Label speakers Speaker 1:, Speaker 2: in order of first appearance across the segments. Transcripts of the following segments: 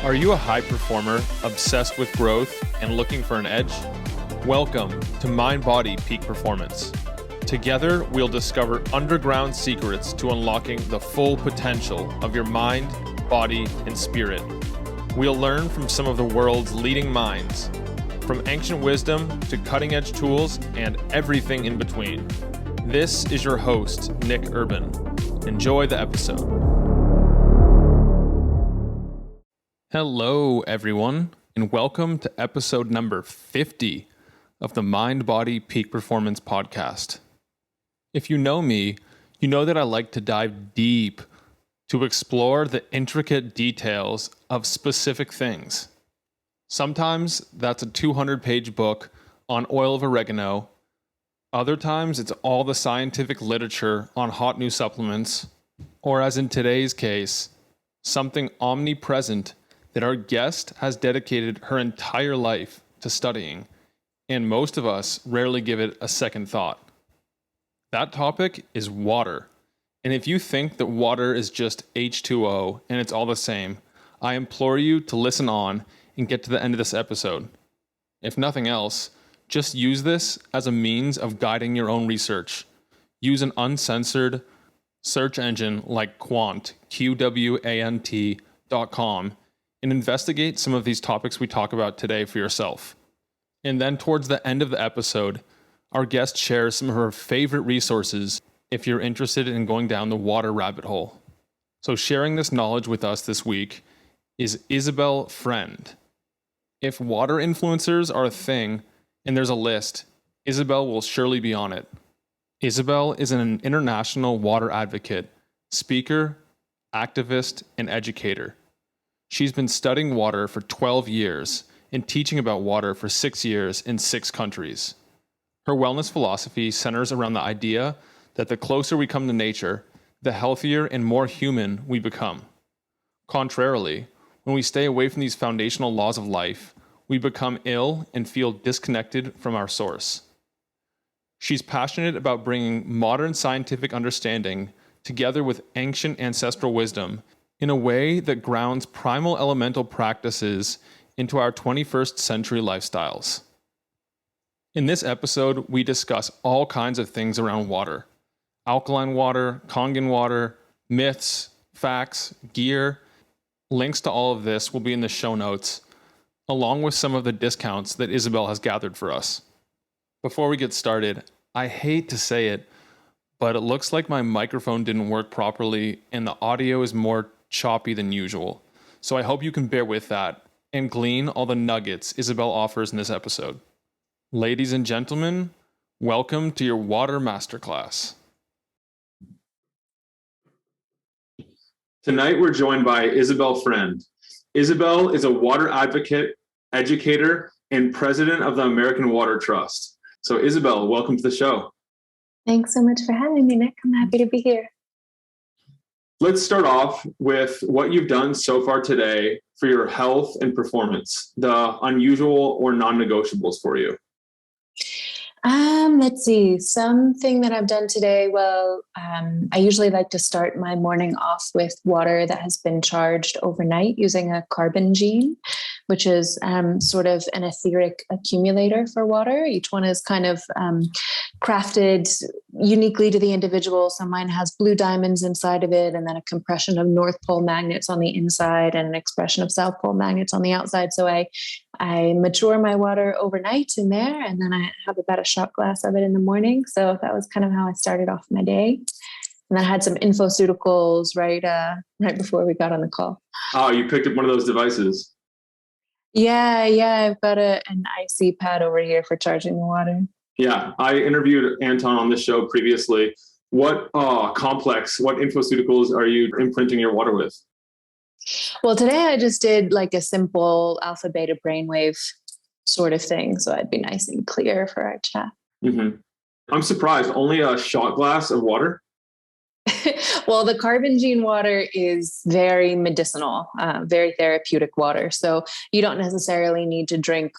Speaker 1: Are you a high performer, obsessed with growth, and looking for an edge? Welcome to Mind Body Peak Performance. Together, we'll discover underground secrets to unlocking the full potential of your mind, body, and spirit. We'll learn from some of the world's leading minds, from ancient wisdom to cutting-edge tools and everything in between. This is your host, Nick Urban. Enjoy the episode. Hello, everyone, and welcome to episode number 50 of the Mind Body Peak Performance podcast. If you know me, you know that I like to dive deep to explore the intricate details of specific things. Sometimes that's a 200-page book on oil of oregano. Other times it's all the scientific literature on hot new supplements, or as in today's case, something omnipresent that our guest has dedicated her entire life to studying, and most of us rarely give it a second thought. That topic is water. And if you think that water is just H2O and it's all the same, I implore you to listen on and get to the end of this episode. If nothing else, just use this as a means of guiding your own research. Use an uncensored search engine like Quant, QWANT.com, and investigate some of these topics we talk about today for yourself. And then towards the end of the episode, our guest shares some of her favorite resources if you're interested in going down the water rabbit hole. So sharing this knowledge with us this week is Isabel Friend. If water influencers are a thing and there's a list, Isabel will surely be on it. Isabel is an international water advocate, speaker, activist, and educator. She's been studying water for 12 years and teaching about water for 6 years in 6 countries. Her wellness philosophy centers around the idea that the closer we come to nature, the healthier and more human we become. Contrarily, when we stay away from these foundational laws of life, we become ill and feel disconnected from our source. She's passionate about bringing modern scientific understanding together with ancient ancestral wisdom in a way that grounds primal elemental practices into our 21st century lifestyles. In this episode, we discuss all kinds of things around water: alkaline water, Kangen water, myths, facts, gear. Links to all of this will be in the show notes, along with some of the discounts that Isabel has gathered for us. Before we get started, I hate to say it, but it looks like my microphone didn't work properly and the audio is more choppy than usual. So I hope you can bear with that and glean all the nuggets Isabel offers in this episode. Ladies and gentlemen, welcome to your water masterclass. Tonight we're joined by Isabel Friend. Isabel is a water advocate, educator, and president of the American Water Trust. So Isabel, welcome to the show.
Speaker 2: Thanks so much for having me, Nick. I'm happy to be here.
Speaker 1: Let's start off with what you've done so far today for your health and performance, the unusual or non-negotiables for you.
Speaker 2: Let's see. Something that I've done today. I usually like to start my morning off with water that has been charged overnight using a carbon gene, which is sort of an etheric accumulator for water. Each one is kind of crafted uniquely to the individual. So mine has blue diamonds inside of it, and then a compression of North Pole magnets on the inside and an expression of South Pole magnets on the outside. So I mature my water overnight in there, and then I have about a shot glass of it in the morning. So that was kind of how I started off my day. And then I had some infoceuticals right before we got on the call.
Speaker 1: Oh, you picked up one of those devices.
Speaker 2: Yeah. I've got an IC pad over here for charging the water.
Speaker 1: Yeah, I interviewed Anton on this show previously. What infoceuticals are you imprinting your water with?
Speaker 2: Well, today I just did like a simple alpha beta brainwave sort of thing. So I'd be nice and clear for our chat.
Speaker 1: Mm-hmm. I'm surprised. Only a shot glass of water?
Speaker 2: Well, the carbon gene water is very medicinal, very therapeutic water. So you don't necessarily need to drink,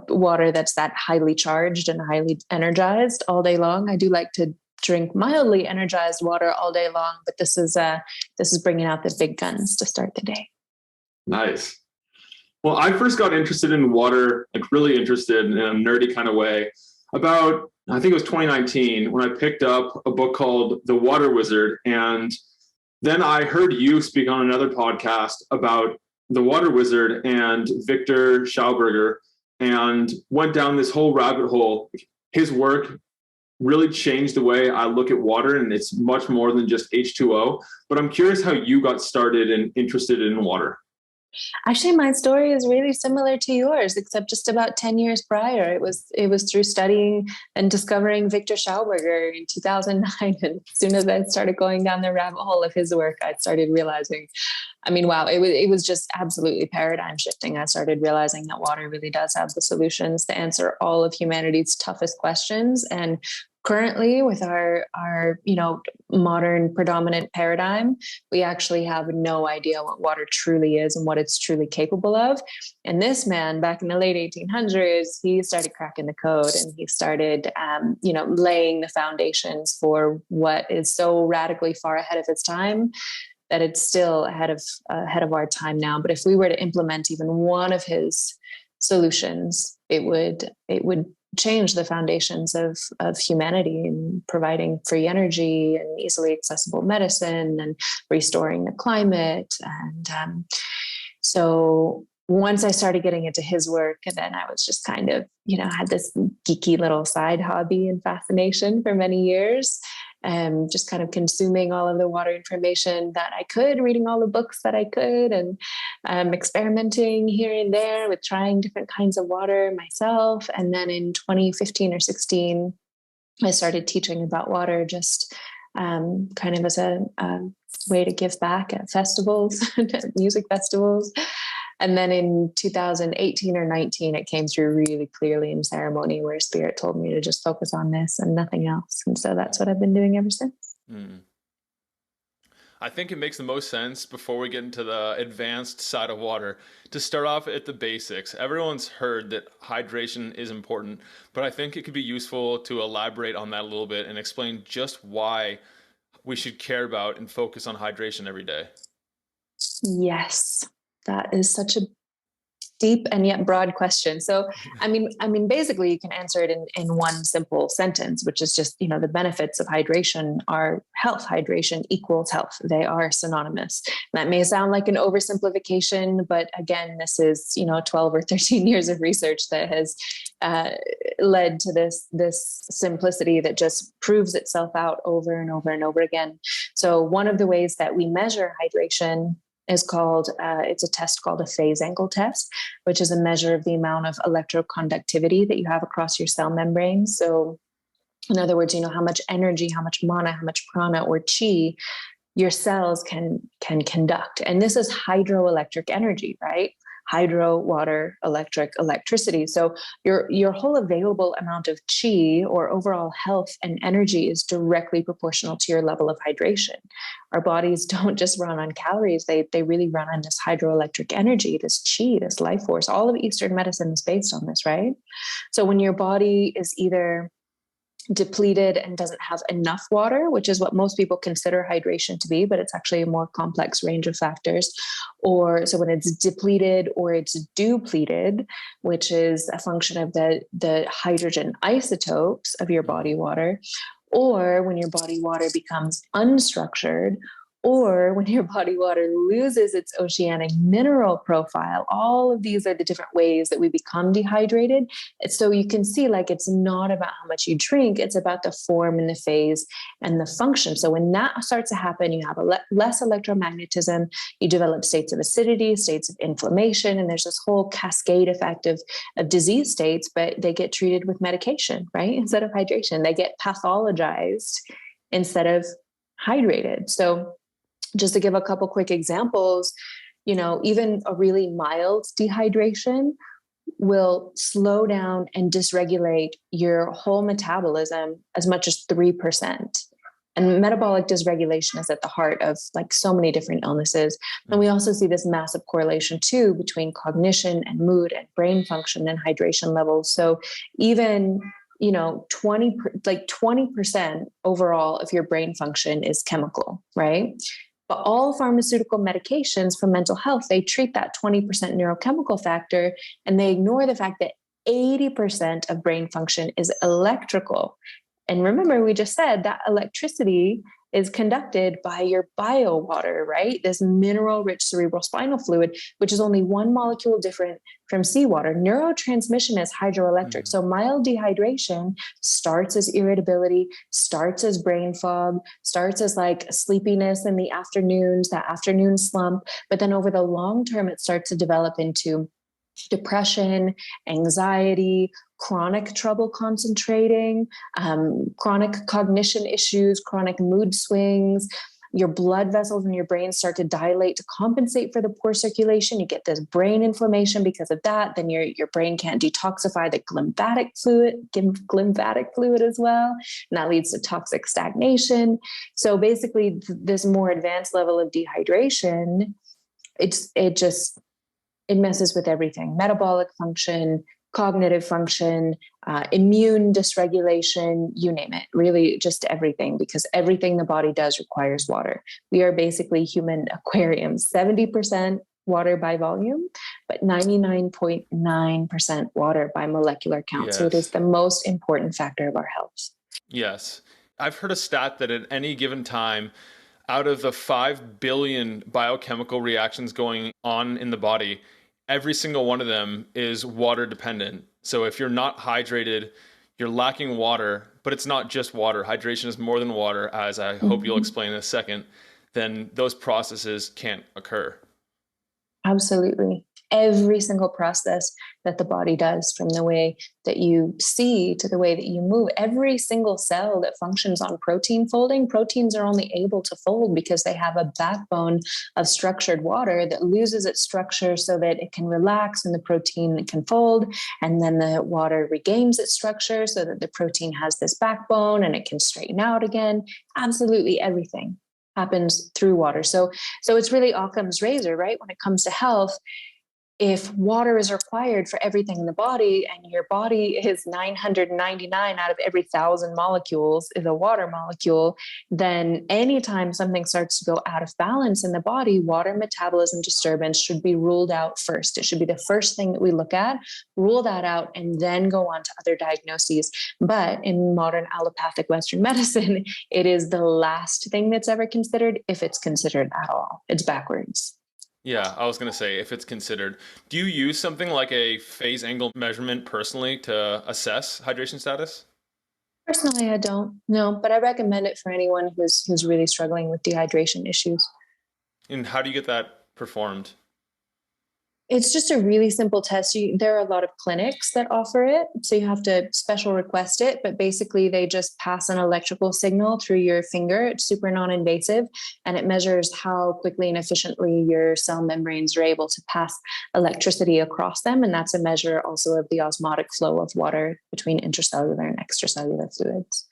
Speaker 2: water that's that highly charged and highly energized all day long. I do like to drink mildly energized water all day long, but this is bringing out the big guns to start the day.
Speaker 1: Nice. Well, I first got interested in water, like really interested in a nerdy kind of way, about, I think it was 2019, when I picked up a book called The Water Wizard. And then I heard you speak on another podcast about The Water Wizard and Victor Schauberger, and went down this whole rabbit hole. His work really changed the way I look at water, and it's much more than just H2O. But I'm curious how you got started and interested in water.
Speaker 2: Actually, my story is really similar to yours, except just about 10 years prior. It was through studying and discovering Victor Schauberger in 2009. And as soon as I started going down the rabbit hole of his work, I started realizing, I mean, wow, it was just absolutely paradigm shifting. I started realizing that water really does have the solutions to answer all of humanity's toughest questions. And currently, with our modern predominant paradigm, we actually have no idea what water truly is and what it's truly capable of. And this man, back in the late 1800s, he started cracking the code, and he started laying the foundations for what is so radically far ahead of its time that it's still ahead of our time now. But if we were to implement even one of his solutions, it would change the foundations of humanity in providing free energy and easily accessible medicine and restoring the climate. And so once I started getting into his work, and then I was just kind of, had this geeky little side hobby and fascination for many years. Just kind of consuming all of the water information that I could, reading all the books that I could, and experimenting here and there with trying different kinds of water myself. And then in 2015 or 16, I started teaching about water, just kind of as a way to give back at festivals, music festivals. And then in 2018 or 19, it came through really clearly in ceremony, where Spirit told me to just focus on this and nothing else. And so that's what I've been doing ever since.
Speaker 1: I think it makes the most sense, before we get into the advanced side of water, to start off at the basics. Everyone's heard that hydration is important, but I think it could be useful to elaborate on that a little bit and explain just why we should care about and focus on hydration every day.
Speaker 2: Yes, that is such a deep and yet broad question. So, I mean, basically you can answer it in one simple sentence, which is just, the benefits of hydration are health. Hydration equals health. They are synonymous. That may sound like an oversimplification, but again, this is, 12 or 13 years of research that has led to this simplicity that just proves itself out over and over and over again. So one of the ways that we measure hydration is called, it's a test called a phase angle test, which is a measure of the amount of electroconductivity that you have across your cell membranes. So in other words, how much energy, how much mana, how much prana or chi your cells can conduct. And this is hydroelectric energy, right? Hydro, water, electricity. So your whole available amount of chi, or overall health and energy, is directly proportional to your level of hydration. Our bodies don't just run on calories. They really run on this hydroelectric energy, this chi, this life force. All of Eastern medicine is based on this, right? So when your body is either depleted and doesn't have enough water, which is what most people consider hydration to be, but it's actually a more complex range of factors. Or so when it's depleted or it's depleted, which is a function of the hydrogen isotopes of your body water, or when your body water becomes unstructured, or when your body water loses its oceanic mineral profile. All of these are the different ways that we become dehydrated. So you can see, it's not about how much you drink, it's about the form and the phase and the function. So when that starts to happen, you have less electromagnetism, you develop states of acidity, states of inflammation, and there's this whole cascade effect of disease states, but they get treated with medication, right? Instead of hydration, they get pathologized instead of hydrated. So just to give a couple quick examples, even a really mild dehydration will slow down and dysregulate your whole metabolism as much as 3%. And metabolic dysregulation is at the heart of so many different illnesses. And we also see this massive correlation too between cognition and mood and brain function and hydration levels. So even 20% overall of your brain function is chemical, right? But all pharmaceutical medications for mental health, they treat that 20% neurochemical factor, and they ignore the fact that 80% of brain function is electrical. And remember, we just said that electricity is conducted by your biowater, right? This mineral rich cerebral spinal fluid, which is only one molecule different from seawater. Neurotransmission is hydroelectric. So mild dehydration starts as irritability, starts as brain fog, starts as like sleepiness in the afternoons, that afternoon slump. But then over the long term, it starts to develop into depression, anxiety, chronic trouble concentrating, chronic cognition issues, chronic mood swings. Your blood vessels in your brain start to dilate to compensate for the poor circulation. You get this brain inflammation because of that. Then your brain can't detoxify the glymphatic fluid as well. And that leads to toxic stagnation. So basically, this more advanced level of dehydration, it messes with everything: metabolic function, cognitive function, immune dysregulation, you name it, really just everything, because everything the body does requires water. We are basically human aquariums, 70% water by volume, but 99.9% water by molecular count.
Speaker 1: Yes.
Speaker 2: So it is the most important factor of our health.
Speaker 1: Yes. I've heard a stat that at any given time, out of the 5 billion biochemical reactions going on in the body, every single one of them is water dependent. So if you're not hydrated, you're lacking water, but it's not just water. Hydration is more than water, as I hope you'll explain in a second. Then those processes can't occur.
Speaker 2: Absolutely. Every single process that the body does, from the way that you see to the way that you move, every single cell that functions on protein folding, proteins are only able to fold because they have a backbone of structured water that loses its structure so that it can relax and the protein can fold. And then the water regains its structure so that the protein has this backbone and it can straighten out again. Absolutely everything happens through water. So it's really Occam's razor, right? When it comes to health, if water is required for everything in the body, and your body is 999 out of every 1,000 molecules is a water molecule, then anytime something starts to go out of balance in the body, water metabolism disturbance should be ruled out first. It should be the first thing that we look at, rule that out, and then go on to other diagnoses. But in modern allopathic Western medicine, it is the last thing that's ever considered, if it's considered at all. It's backwards.
Speaker 1: Yeah, I was going to say, if it's considered. Do you use something like a phase angle measurement personally to assess hydration status?
Speaker 2: Personally, I don't. No, but I recommend it for anyone who's really struggling with dehydration issues.
Speaker 1: And how do you get that performed?
Speaker 2: It's just a really simple test. There are a lot of clinics that offer it, so you have to special request it, but basically they just pass an electrical signal through your finger. It's super non-invasive, and it measures how quickly and efficiently your cell membranes are able to pass electricity across them. And that's a measure also of the osmotic flow of water between intracellular and extracellular fluids.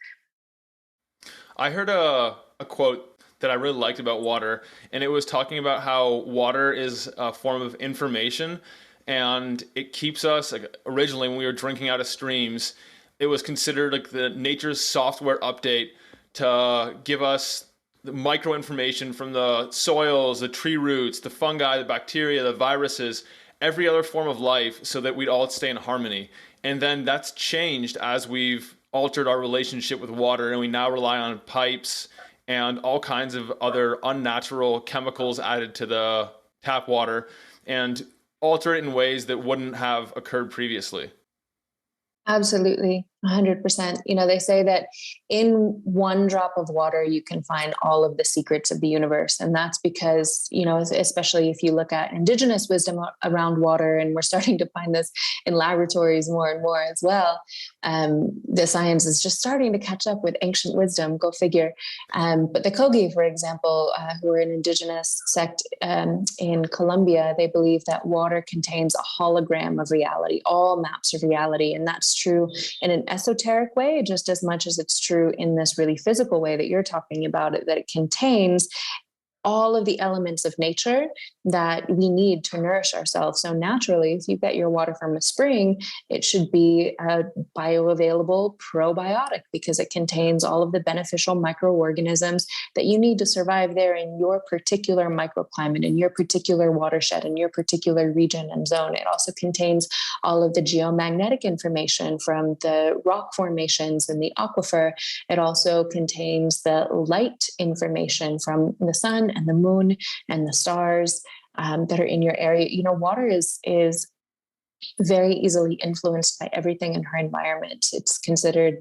Speaker 1: I heard a quote that I really liked about water, and it was talking about how water is a form of information, and it keeps us, like, originally when we were drinking out of streams, it was considered like the nature's software update to give us the micro information from the soils, the tree roots, the fungi, the bacteria, the viruses, every other form of life, so that we'd all stay in harmony. And then that's changed as we've altered our relationship with water, and we now rely on pipes and all kinds of other unnatural chemicals added to the tap water, and alter it in ways that wouldn't have occurred previously.
Speaker 2: Absolutely, 100%. They say that in one drop of water, you can find all of the secrets of the universe. And that's because, especially if you look at indigenous wisdom around water, and we're starting to find this in laboratories more and more as well. The science is just starting to catch up with ancient wisdom, go figure. But the Kogi, for example, who are an indigenous sect in Colombia, they believe that water contains a hologram of reality, all maps of reality. And that's true in an esoteric way, just as much as it's true in this really physical way that you're talking about, it, that it contains all of the elements of nature that we need to nourish ourselves. So naturally, if you get your water from a spring, it should be a bioavailable probiotic because it contains all of the beneficial microorganisms that you need to survive there in your particular microclimate, in your particular watershed, in your particular region and zone. It also contains all of the geomagnetic information from the rock formations in the aquifer. It also contains the light information from the sun and the moon and the stars that are in your area. Water is very easily influenced by everything in her environment. It's considered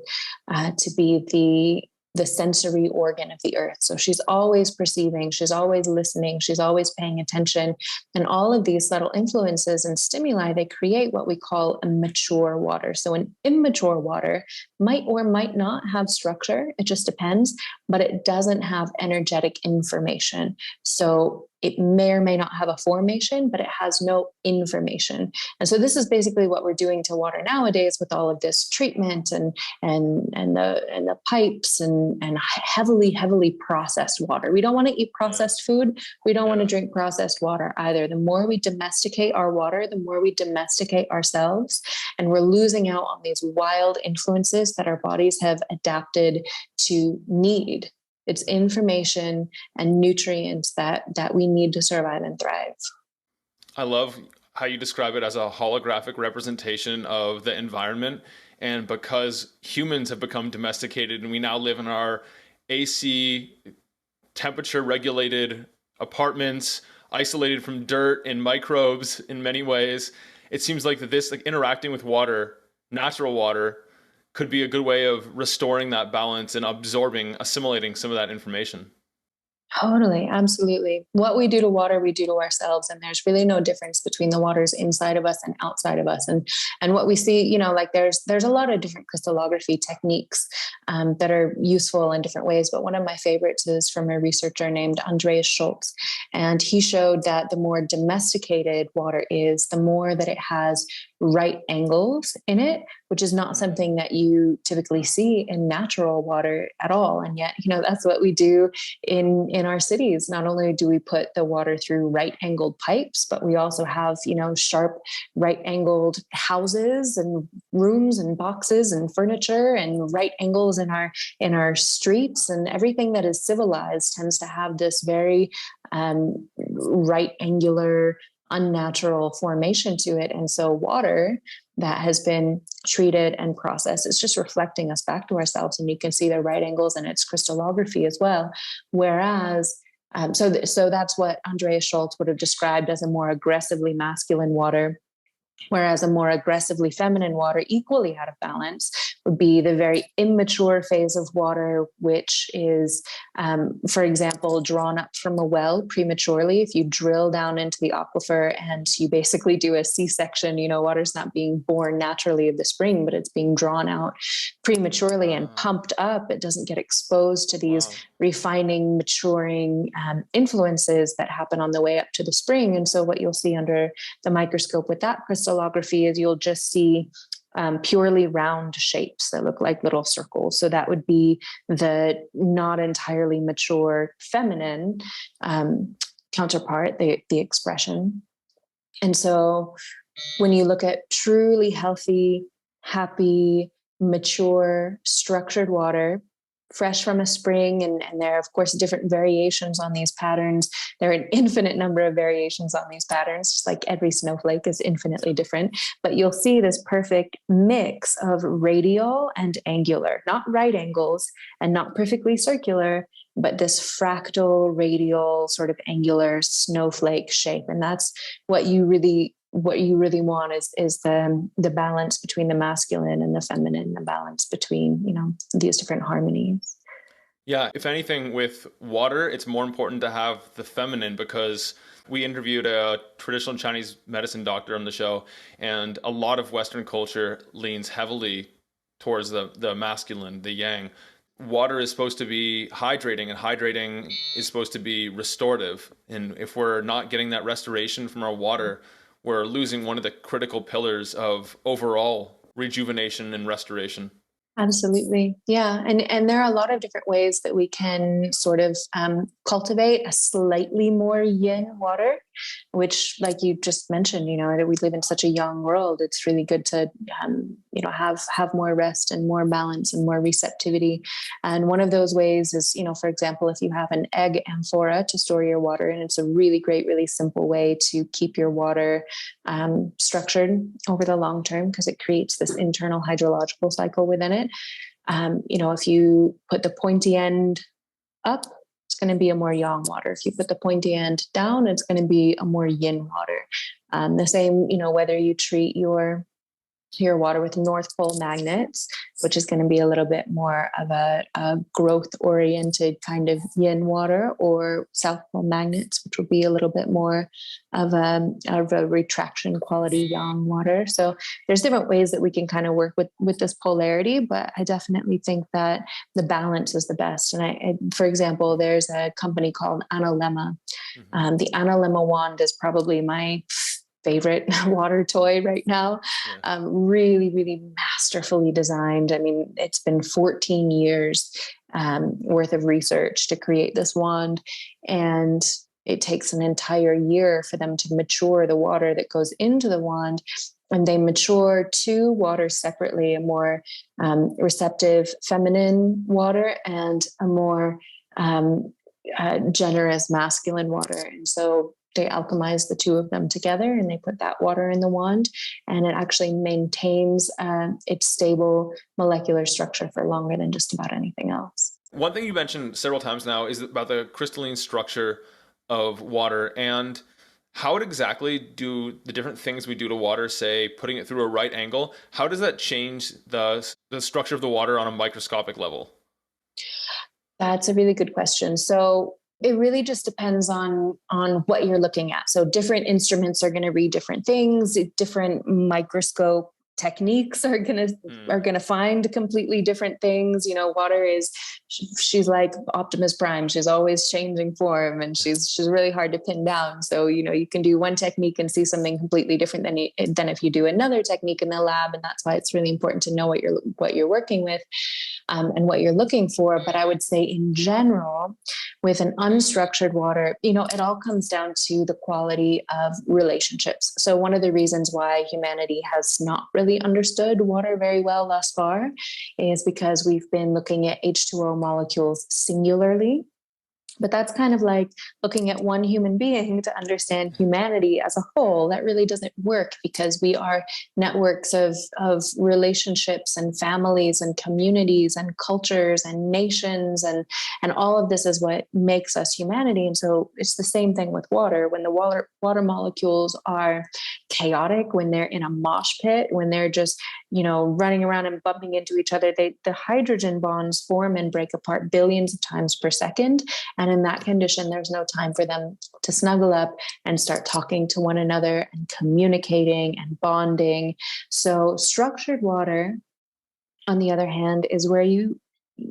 Speaker 2: to be the sensory organ of the earth. So she's always perceiving, she's always listening, she's always paying attention. And all of these subtle influences and stimuli, they create what we call a mature water. So an immature water might or might not have structure. It just depends, but it doesn't have energetic information. So it may or may not have a formation, but it has no information. And so this is basically what we're doing to water nowadays with all of this treatment and the pipes and heavily processed water. We don't want to eat processed food. We don't want to drink processed water either. The more we domesticate our water, the more we domesticate ourselves, and we're losing out on these wild influences that our bodies have adapted to need. It's information and nutrients that we need to survive and thrive.
Speaker 1: I love how you describe it as a holographic representation of the environment. And because humans have become domesticated and we now live in our AC temperature regulated apartments, isolated from dirt and microbes in many ways, it seems like this, like interacting with water, natural water, could be a good way of restoring that balance and assimilating some of that information.
Speaker 2: Totally, absolutely. What we do to water, we do to ourselves, and there's really no difference between the waters inside of us and outside of us. And what we see, like there's a lot of different crystallography techniques that are useful in different ways. But one of my favorites is from a researcher named Andreas Schultz, and he showed that the more domesticated water is, the more that it has right angles in it, which is not something that you typically see in natural water at all. And yet, that's what we do in our cities. Not only do we put the water through right angled pipes, but we also have, sharp right angled houses and rooms and boxes and furniture and right angles in our streets, and everything that is civilized tends to have this very right angular, unnatural formation to it. And so water that has been treated and processed, it's just reflecting us back to ourselves. And you can see the right angles in its crystallography as well. Whereas, so that's what Andreas Schultz would have described as a more aggressively masculine water. Whereas a more aggressively feminine water, equally out of balance, would be the very immature phase of water, which is, for example, drawn up from a well prematurely. If you drill down into the aquifer and you basically do a C-section, water's not being born naturally of the spring, but it's being drawn out prematurely and pumped up. It doesn't get exposed to these refining, maturing influences that happen on the way up to the spring. And so what you'll see under the microscope with that crystallography is you'll just see purely round shapes that look like little circles. So that would be the not entirely mature feminine counterpart, the expression. And so when you look at truly healthy, happy, mature, structured water, fresh from a spring, and there are, of course, different variations on these patterns. There are an infinite number of variations on these patterns, just like every snowflake is infinitely different. But you'll see this perfect mix of radial and angular, not right angles and not perfectly circular, but this fractal, radial, sort of angular snowflake shape. And that's what you really want is the balance between the masculine and the feminine, the balance between, these different harmonies.
Speaker 1: Yeah, if anything, with water, it's more important to have the feminine, because we interviewed a traditional Chinese medicine doctor on the show, and a lot of Western culture leans heavily towards the masculine, the yang. Water is supposed to be hydrating, and hydrating is supposed to be restorative. And if we're not getting that restoration from our water, we're losing one of the critical pillars of overall rejuvenation and restoration.
Speaker 2: Absolutely. Yeah. And there are a lot of different ways that we can sort of cultivate a slightly more yin water, which, like you just mentioned, we live in such a young world. It's really good to, have more rest and more balance and more receptivity. And one of those ways is, for example, if you have an egg amphora to store your water, and it's a really great, really simple way to keep your water structured over the long term, because it creates this internal hydrological cycle within it. If you put the pointy end up, it's going to be a more yang water. If you put the pointy end down, it's going to be a more yin water. The same, whether you treat your water with North Pole magnets, which is going to be a little bit more of a growth oriented kind of yin water, or South Pole magnets, which will be a little bit more of a retraction quality yang water. So there's different ways that we can kind of work with this polarity, but I definitely think that the balance is the best. And for example, there's a company called Analemma. The Analemma wand is probably my favorite water toy right now.
Speaker 1: Yeah.
Speaker 2: Really, really masterfully designed. I mean, it's been 14 years worth of research to create this wand. And it takes an entire year for them to mature the water that goes into the wand. And they mature two waters separately, a more receptive feminine water and a more generous masculine water. And so they alchemize the two of them together, and they put that water in the wand, and it actually maintains its stable molecular structure for longer than just about anything else.
Speaker 1: One thing you mentioned several times now is about the crystalline structure of water, and how exactly do the different things we do to water, say putting it through a right angle, how does that change the structure of the water on a microscopic level?
Speaker 2: That's a really good question. So it really just depends on what you're looking at. So different instruments are going to read different things. Different microscope techniques are gonna find completely different things. Water is, she's like Optimus Prime. She's always changing form, and she's really hard to pin down. So you can do one technique and see something completely different than if you do another technique in the lab. And that's why it's really important to know what you're working with. And what you're looking for. But I would say in general, with an unstructured water, it all comes down to the quality of relationships. So one of the reasons why humanity has not really understood water very well thus far is because we've been looking at H2O molecules singularly. But that's kind of like looking at one human being to understand humanity as a whole. That really doesn't work, because we are networks of relationships and families and communities and cultures and nations. And all of this is what makes us humanity. And so it's the same thing with water. When the water molecules are chaotic, when they're in a mosh pit, when they're just, running around and bumping into each other, the hydrogen bonds form and break apart billions of times per second. And in that condition, there's no time for them to snuggle up and start talking to one another and communicating and bonding. So structured water, on the other hand, is where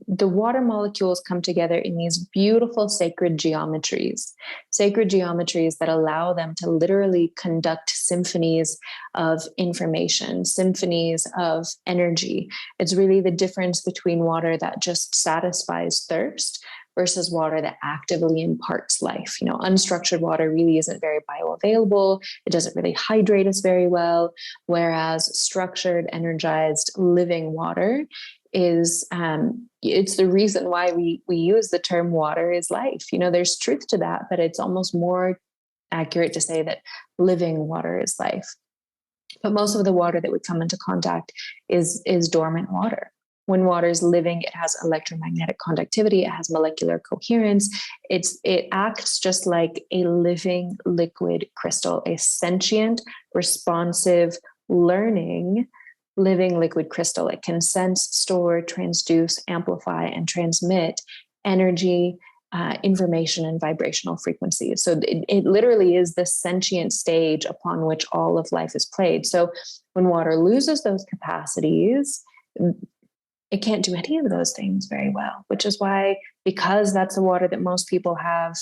Speaker 2: the water molecules come together in these beautiful sacred geometries that allow them to literally conduct symphonies of information, symphonies of energy. It's really the difference between water that just satisfies thirst versus water that actively imparts life. Unstructured water really isn't very bioavailable. It doesn't really hydrate us very well, whereas structured, energized, living water is it's the reason why we use the term water is life. There's truth to that, but it's almost more accurate to say that living water is life. But most of the water that would come into contact is dormant water. When water is living, it has electromagnetic conductivity, it has molecular coherence. It acts just like a living liquid crystal, a sentient, responsive, learning living liquid crystal. It can sense, store, transduce, amplify, and transmit energy, information, and vibrational frequencies. So it literally is the sentient stage upon which all of life is played. So when water loses those capacities, it can't do any of those things very well, which is why, because that's the water that most people have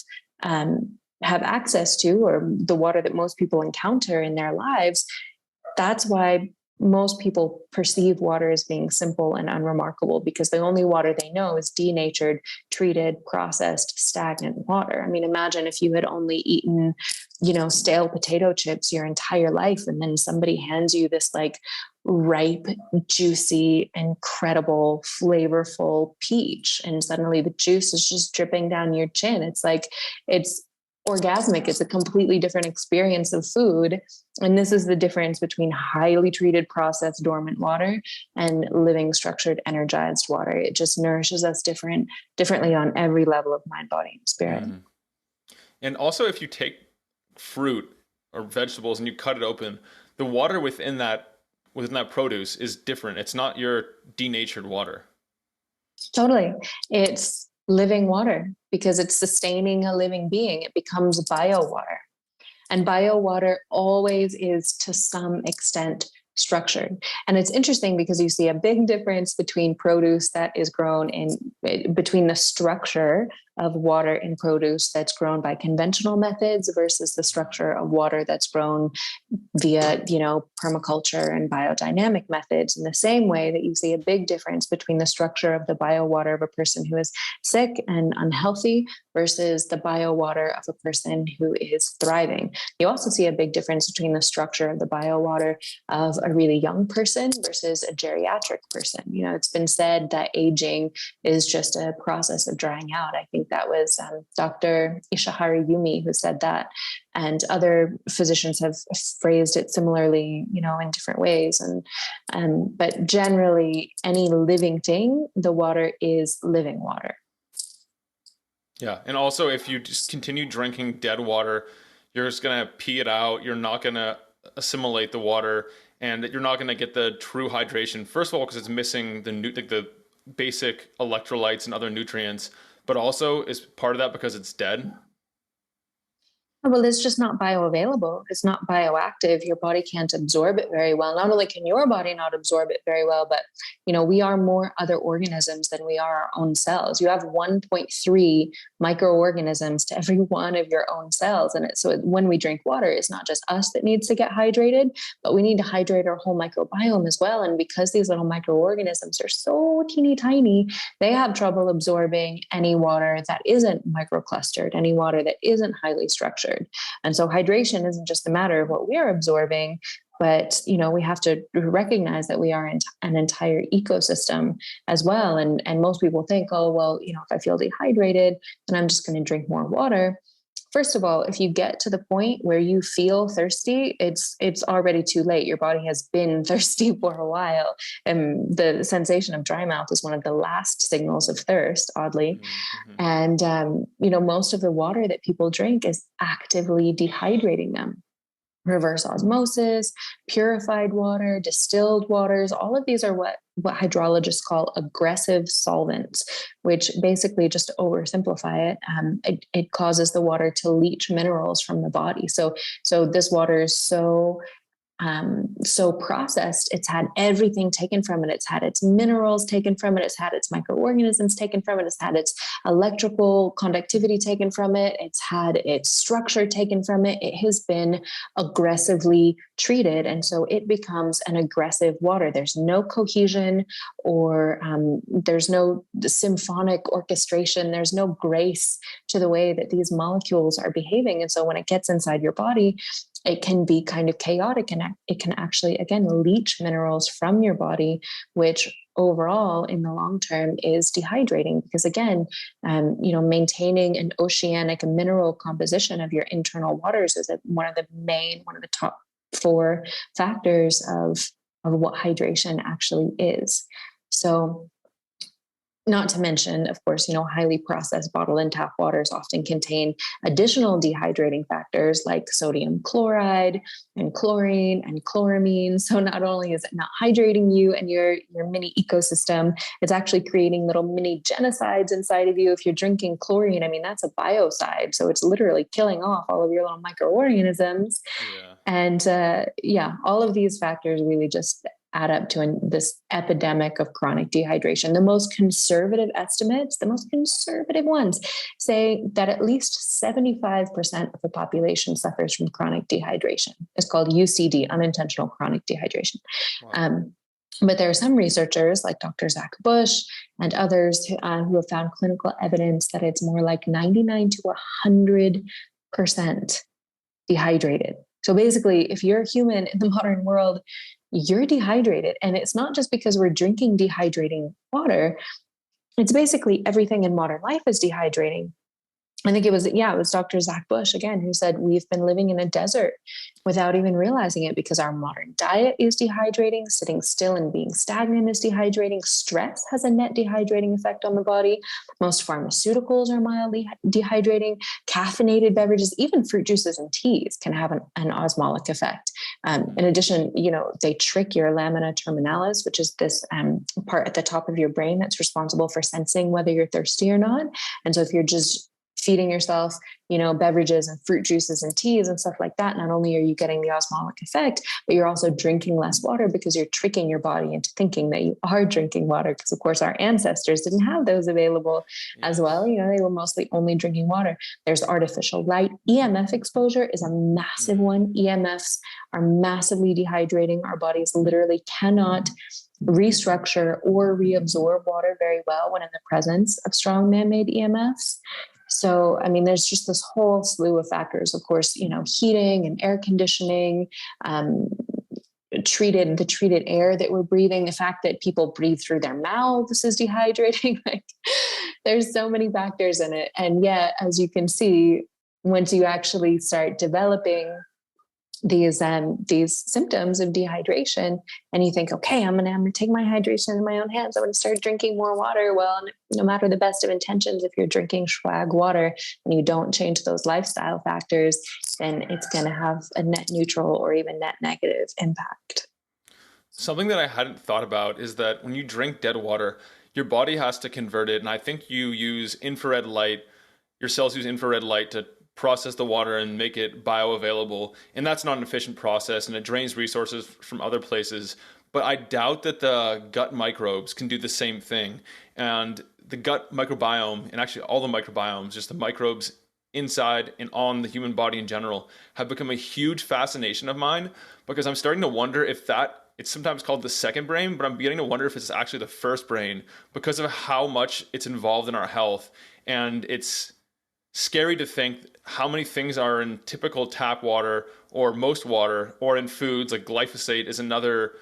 Speaker 2: access to, or the water that most people encounter in their lives, that's why most people perceive water as being simple and unremarkable because the only water they know is denatured, treated, processed, stagnant water. I mean, imagine if you had only eaten, stale potato chips your entire life, and then somebody hands you this like ripe, juicy, incredible, flavorful peach, and suddenly the juice is just dripping down your chin. It's orgasmic. It's a completely different experience of food. And this is the difference between highly treated, processed, dormant water and living, structured, energized water. It just nourishes us differently on every level of mind, body, and spirit.
Speaker 1: Mm-hmm. And also, if you take fruit or vegetables and you cut it open, the water within that produce is different. It's not your denatured water.
Speaker 2: Totally. It's living water because it's sustaining a living being. It becomes biowater. And biowater always is to some extent structured. And it's interesting because you see a big difference between produce that is grown between the structure of water in produce that's grown by conventional methods versus the structure of water that's grown via, permaculture and biodynamic methods, in the same way that you see a big difference between the structure of the biowater of a person who is sick and unhealthy versus the biowater of a person who is thriving. You also see a big difference between the structure of the biowater of a really young person versus a geriatric person. It's been said that aging is just a process of drying out. I think that was Dr. Ishihara Yumi who said that. And other physicians have phrased it similarly, in different ways. But generally, any living thing, the water is living water.
Speaker 1: Yeah. And also, if you just continue drinking dead water, you're just going to pee it out. You're not going to assimilate the water, and you're not going to get the true hydration. First of all, because it's missing the basic electrolytes and other nutrients, but also is part of that because it's dead.
Speaker 2: Well, it's just not bioavailable. It's not bioactive. Your body can't absorb it very well. Not only can your body not absorb it very well, but, we are more other organisms than we are our own cells. You have 1.3 microorganisms to every one of your own cells. And so when we drink water, it's not just us that needs to get hydrated, but we need to hydrate our whole microbiome as well. And because these little microorganisms are so teeny tiny, they have trouble absorbing any water that isn't microclustered, any water that isn't highly structured. And so hydration isn't just a matter of what we're absorbing, but, we have to recognize that we are an entire ecosystem as well. And most people think, oh, well, if I feel dehydrated, then I'm just going to drink more water. First of all, if you get to the point where you feel thirsty, it's already too late. Your body has been thirsty for a while. And the sensation of dry mouth is one of the last signals of thirst, oddly. Mm-hmm. And, most of the water that people drink is actively dehydrating them. Reverse osmosis, purified water, distilled waters, all of these are what hydrologists call aggressive solvents, which basically, just to oversimplify it, it causes the water to leach minerals from the body. So this water is so processed, it's had everything taken from it. It's had its minerals taken from it. It's had its microorganisms taken from it. It's had its electrical conductivity taken from it. It's had its structure taken from it. It has been aggressively treated. And so it becomes an aggressive water. There's no cohesion or there's no symphonic orchestration. There's no grace to the way that these molecules are behaving. And so when it gets inside your body, it can be kind of chaotic, and it can actually, again, leach minerals from your body, which overall in the long term is dehydrating because, again, maintaining an oceanic mineral composition of your internal waters is one of the top 4 factors of what hydration actually is. So, not to mention, of course, highly processed bottled and tap waters often contain additional dehydrating factors like sodium chloride and chlorine and chloramine. So not only is it not hydrating you and your mini ecosystem, it's actually creating little mini genocides inside of you. If you're drinking chlorine, I mean, that's a biocide. So it's literally killing off all of your little microorganisms. Yeah. And all of these factors really just add up to this epidemic of chronic dehydration. The most conservative estimates, the most conservative ones, say that at least 75% of the population suffers from chronic dehydration. It's called UCD, unintentional chronic dehydration. Wow. But there are some researchers like Dr. Zach Bush and others who have found clinical evidence that it's more like 99 to 100% dehydrated. So basically, if you're a human in the modern world, you're dehydrated. And it's not just because we're drinking dehydrating water. It's basically everything in modern life is dehydrating. I think it was Dr. Zach Bush again, who said we've been living in a desert without even realizing it because our modern diet is dehydrating. Sitting still and being stagnant is dehydrating. Stress has a net dehydrating effect on the body. Most pharmaceuticals are mildly dehydrating. Caffeinated beverages, even fruit juices and teas, can have an osmotic effect. In addition, they trick your lamina terminalis, which is this part at the top of your brain that's responsible for sensing whether you're thirsty or not. And so if you're just feeding yourself, beverages and fruit juices and teas and stuff like that, not only are you getting the osmotic effect, but you're also drinking less water because you're tricking your body into thinking that you are drinking water. Because of course, our ancestors didn't have those available as well. They were mostly only drinking water. There's artificial light. EMF exposure is a massive one. EMFs are massively dehydrating. Our bodies literally cannot restructure or reabsorb water very well when in the presence of strong man-made EMFs. So, there's just this whole slew of factors, of course, heating and air conditioning, the treated air that we're breathing, the fact that people breathe through their mouths is dehydrating. There's so many factors in it. And yet, as you can see, once you actually start developing these symptoms of dehydration, and you think, okay, I'm gonna take my hydration in my own hands. I'm gonna start drinking more water. Well, no matter the best of intentions, if you're drinking swag water and you don't change those lifestyle factors, then it's gonna have a net neutral or even net negative impact.
Speaker 1: Something that I hadn't thought about is that when you drink dead water, your body has to convert it, and I think you use infrared light. Your cells use infrared light to process the water and make it bioavailable. And that's not an efficient process, and it drains resources from other places. But I doubt that the gut microbes can do the same thing. And the gut microbiome, and actually all the microbiomes, just the microbes inside and on the human body in general, have become a huge fascination of mine, because I'm starting to wonder if it's sometimes called the second brain, but I'm beginning to wonder if it's actually the first brain because of how much it's involved in our health. And it's scary to think how many things are in typical tap water or most water, or in foods like glyphosate is another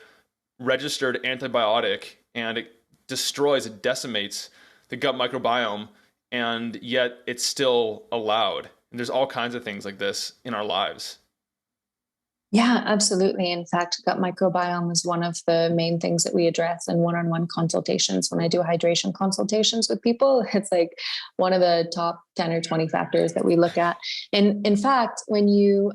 Speaker 1: registered antibiotic, and it decimates the gut microbiome, and yet it's still allowed. And there's all kinds of things like this in our lives.
Speaker 2: Yeah, absolutely. In fact, gut microbiome is one of the main things that we address in one-on-one consultations. When I do hydration consultations with people, it's like one of the top 10 or 20 factors that we look at. And in fact, when you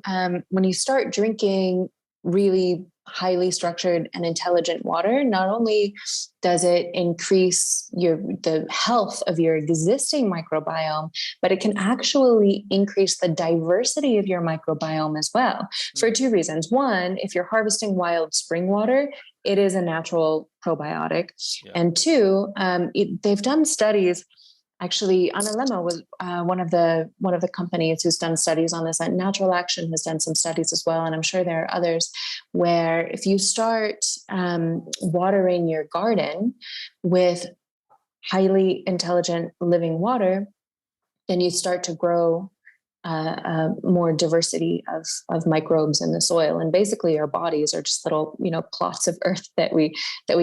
Speaker 2: start drinking really highly structured and intelligent water, not only does it increase the health of your existing microbiome, but it can actually increase the diversity of your microbiome as well, for two reasons. One, if you're harvesting wild spring water, it is a natural probiotic. Yeah. And two, they've done studies. Actually, Analemma was one of the companies who's done studies on this. And Natural Action has done some studies as well, and I'm sure there are others, where if you start watering your garden with highly intelligent living water, then you start to grow more diversity of microbes in the soil. And basically, our bodies are just little plots of earth that we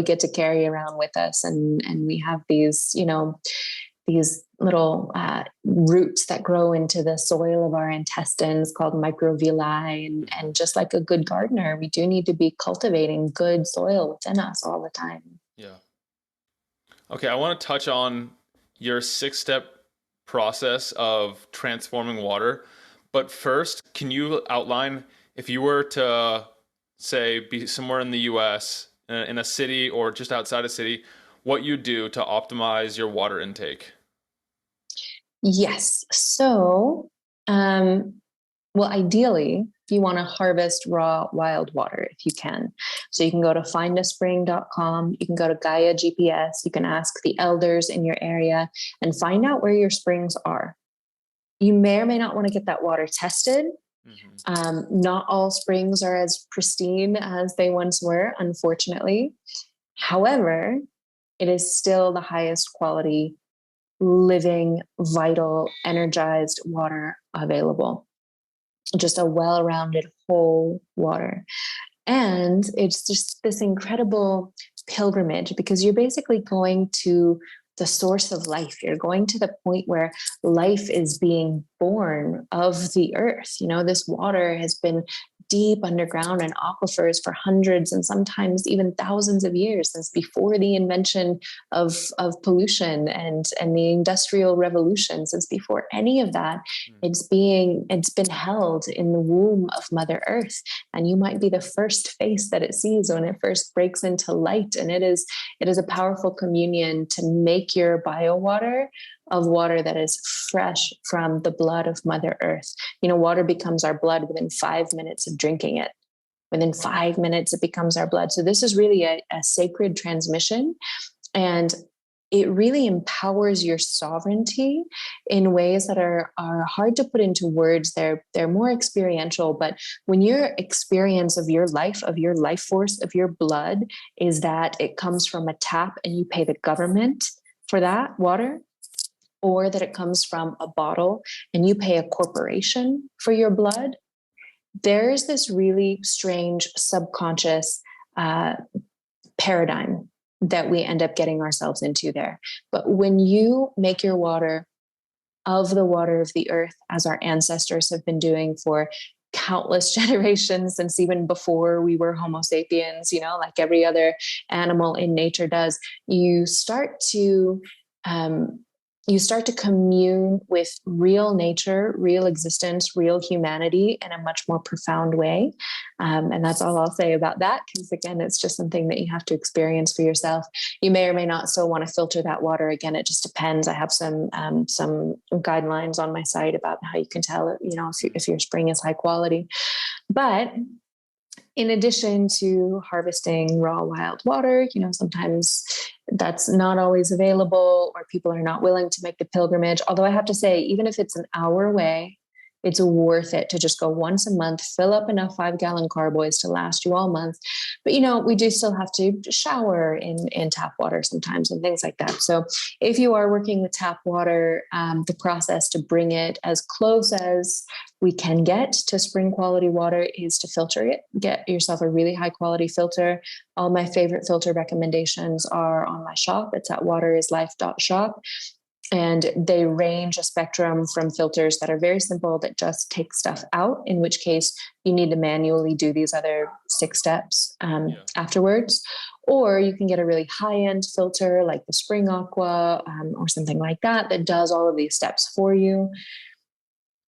Speaker 2: get to carry around with us, and we have these little roots that grow into the soil of our intestines called microvilli. And just like a good gardener, we do need to be cultivating good soil within us all the time.
Speaker 1: Yeah. Okay, I want to touch on your 6-step process of transforming water. But first, can you outline, if you were to, say, be somewhere in the US, in a city or just outside a city, what you do to optimize your water intake?
Speaker 2: Yes. So Well, ideally, you want to harvest raw wild water if you can. So you can go to findaspring.com, you can go to Gaia GPS, you can ask the elders in your area and find out where your springs are. You may or may not want to get that water tested. Not all springs are as pristine as they once were, unfortunately. However, it is still the highest quality, living, vital, energized water available. Just a well-rounded whole water. And it's just this incredible pilgrimage because you're basically going to the source of life. You're going to the point where life is being born of the earth. You know, this water has been deep underground in aquifers for hundreds and sometimes even thousands of years, since before the invention of pollution and the industrial revolution. Since before any of that, it's been held in the womb of Mother Earth. And you might be the first face that it sees when it first breaks into light. And it is a powerful communion to make your biowater of water that is fresh from the blood of Mother Earth. You know, water becomes our blood within 5 minutes of drinking it. Within 5 minutes, it becomes our blood. So this is really a sacred transmission. And it really empowers your sovereignty in ways that are hard to put into words. They're more experiential, but when your experience of your life force, of your blood is that it comes from a tap and you pay the government for that water, or that it comes from a bottle and you pay a corporation for your blood, there's this really strange subconscious paradigm that we end up getting ourselves into there. But when you make your water of the water of the earth, as our ancestors have been doing for countless generations, since even before we were Homo sapiens, you know, like every other animal in nature does, you start to commune with real nature, real existence, real humanity in a much more profound way. And that's all I'll say about that, because again, it's just something that you have to experience for yourself. You may or may not still want to filter that water. Again, it just depends. I have some guidelines on my site about how you can tell, you know, if your spring is high quality. But in addition to harvesting raw wild water, you know, sometimes that's not always available, or people are not willing to make the pilgrimage. Although I have to say, even if it's an hour away, it's worth it to just go once a month, fill up enough 5-gallon carboys to last you all month. But, you know, we do still have to shower in tap water sometimes and things like that. So if you are working with tap water, the process to bring it as close as we can get to spring quality water is to filter it. Get yourself a really high quality filter. All my favorite filter recommendations are on my shop. It's at waterislife.shop. And they range a spectrum from filters that are very simple that just take stuff out, in which case you need to manually do these other 6 steps afterwards. Or you can get a really high-end filter like the Spring Aqua or something like that that does all of these steps for you.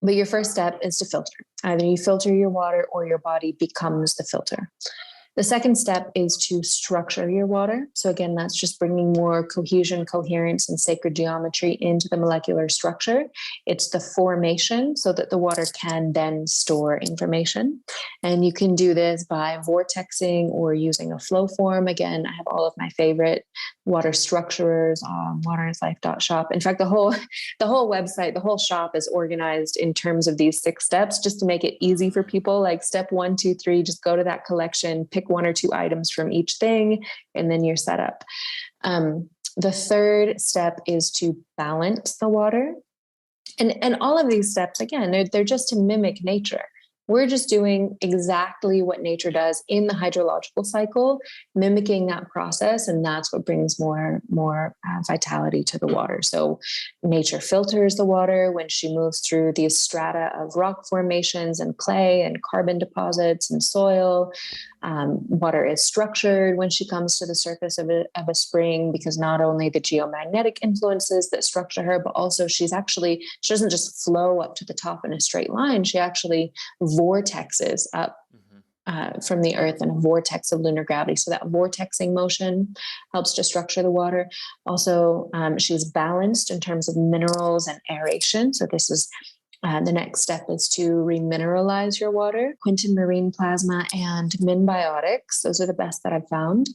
Speaker 2: But your first step is to filter. Either you filter your water or your body becomes the filter. The second step is to structure your water. So again, that's just bringing more cohesion, coherence, and sacred geometry into the molecular structure. It's the formation so that the water can then store information. And you can do this by vortexing or using a flow form. Again, I have all of my favorite water structurers on waterislife.shop. In fact, the whole website, the whole shop is organized in terms of these 6 steps, just to make it easy for people. Like step 1, 2, 3, just go to that collection, pick 1 or 2 items from each thing, and then you're set up. The third step is to balance the water. And all of these steps, again, they're just to mimic nature. We're just doing exactly what nature does in the hydrological cycle, mimicking that process, and that's what brings more vitality to the water. So nature filters the water when she moves through these strata of rock formations and clay and carbon deposits and soil. Water is structured when she comes to the surface of a spring, because not only the geomagnetic influences that structure her, but also she doesn't just flow up to the top in a straight line. She actually vortexes up from the earth in a vortex of lunar gravity. So that vortexing motion helps to structure the water. Also, she's balanced in terms of minerals and aeration. So this is The next step is to remineralize your water. Quinton marine plasma and minbiotics, those are the best that I've found.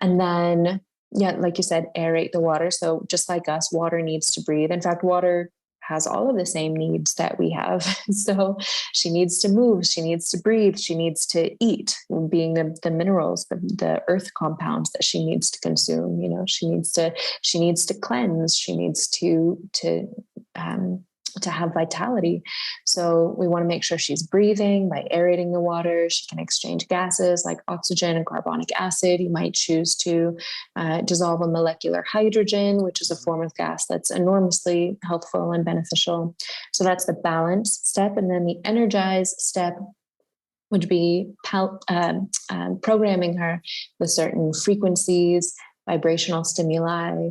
Speaker 2: And then, yeah, like you said, aerate the water. So just like us, water needs to breathe. In fact, water has all of the same needs that we have. So she needs to move, she needs to breathe, she needs to eat, being the minerals, the earth compounds that she needs to consume. You know, she needs to cleanse, she needs to have vitality. So we want to make sure she's breathing by aerating the water. She can exchange gases like oxygen and carbonic acid. You might choose to dissolve a molecular hydrogen, which is a form of gas that's enormously helpful and beneficial. So that's the balance step. And then the energize step would be programming her with certain frequencies, vibrational stimuli,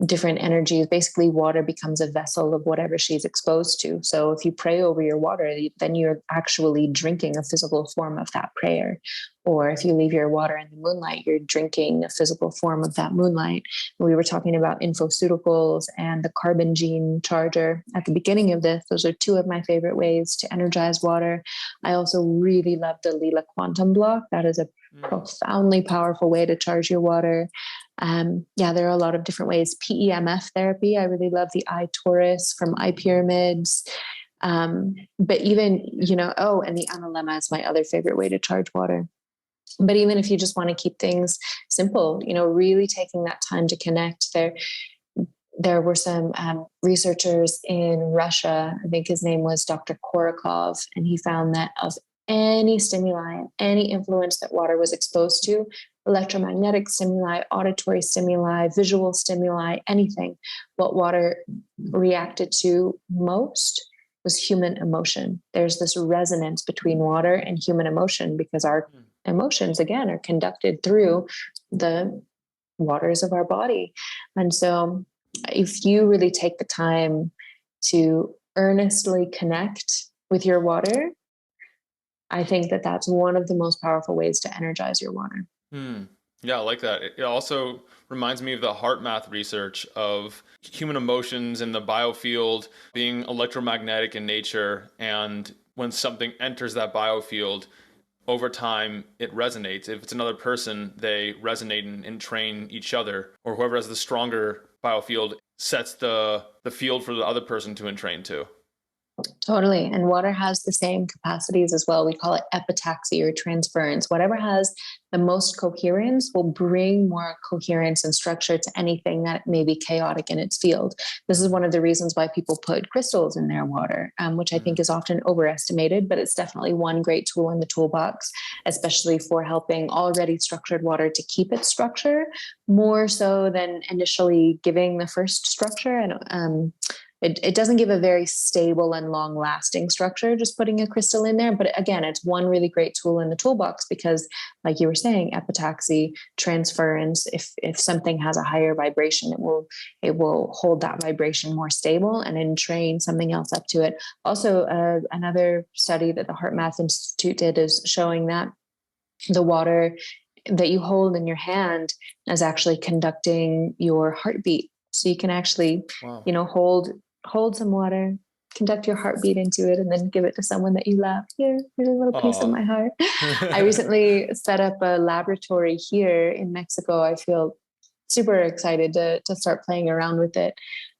Speaker 2: different energies. Basically, water becomes a vessel of whatever she's exposed to. So if you pray over your water, then you're actually drinking a physical form of that prayer. Or if you leave your water in the moonlight, you're drinking a physical form of that moonlight. We were talking about infoceuticals and the carbon gene charger at the beginning of this. Those are two of my favorite ways to energize water. I also really love the Lila quantum block. That is a profoundly powerful way to charge your water. There are a lot of different ways. PEMF therapy. I really love the eye torus from eye pyramids. But even, and the analemma is my other favorite way to charge water. But even if you just want to keep things simple, really taking that time to connect there were some researchers in Russia. I think his name was Dr. Korokov, and he found that of any stimuli, any influence that water was exposed to, electromagnetic stimuli, auditory stimuli, visual stimuli, anything, what water reacted to most was human emotion. There's this resonance between water and human emotion because our emotions, again, are conducted through the waters of our body. And so if you really take the time to earnestly connect with your water, I think that that's one of the most powerful ways to energize your water.
Speaker 1: Yeah, I like that. It also reminds me of the heart math research of human emotions in the biofield being electromagnetic in nature. And when something enters that biofield, over time, it resonates. If it's another person, they resonate and train each other, or whoever has the stronger biofield sets the field for the other person to entrain to.
Speaker 2: Totally. And water has the same capacities as well. We call it epitaxy or transference. Whatever has the most coherence will bring more coherence and structure to anything that may be chaotic in its field. This is one of the reasons why people put crystals in their water, which I think is often overestimated, but it's definitely one great tool in the toolbox, especially for helping already structured water to keep its structure more so than initially giving the first structure. And it doesn't give a very stable and long lasting structure, just putting a crystal in there. But again, it's one really great tool in the toolbox because, like you were saying, epitaxy, transference, if something has a higher vibration, it will hold that vibration more stable and entrain something else up to it. Also, another study that the Heart Math Institute did is showing that the water that you hold in your hand is actually conducting your heartbeat. So you can actually, hold some water, conduct your heartbeat into it, and then give it to someone that you love. Here's a little piece of my heart. I recently set up a laboratory here in Mexico. I feel super excited to start playing around with it.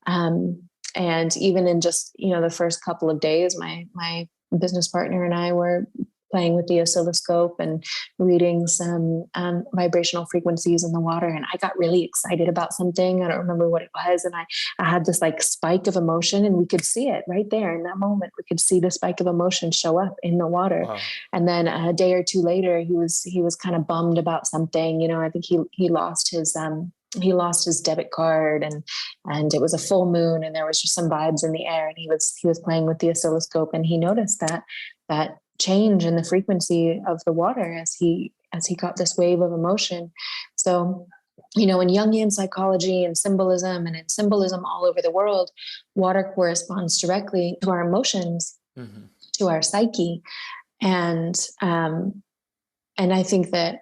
Speaker 2: And even in just, the first couple of days, my business partner and I were playing with the oscilloscope and reading some vibrational frequencies in the water. And I got really excited about something. I don't remember what it was. And I had this like spike of emotion, and we could see it right there in that moment. We could see the spike of emotion show up in the water. Wow. And then a day or two later, he was kind of bummed about something. I think he lost his debit card, and it was a full moon, and there was just some vibes in the air, and he was playing with the oscilloscope, and he noticed that change in the frequency of the water as he got this wave of emotion. So, in Jungian psychology and symbolism, and in symbolism all over the world, water corresponds directly to our emotions, to our psyche. And I think that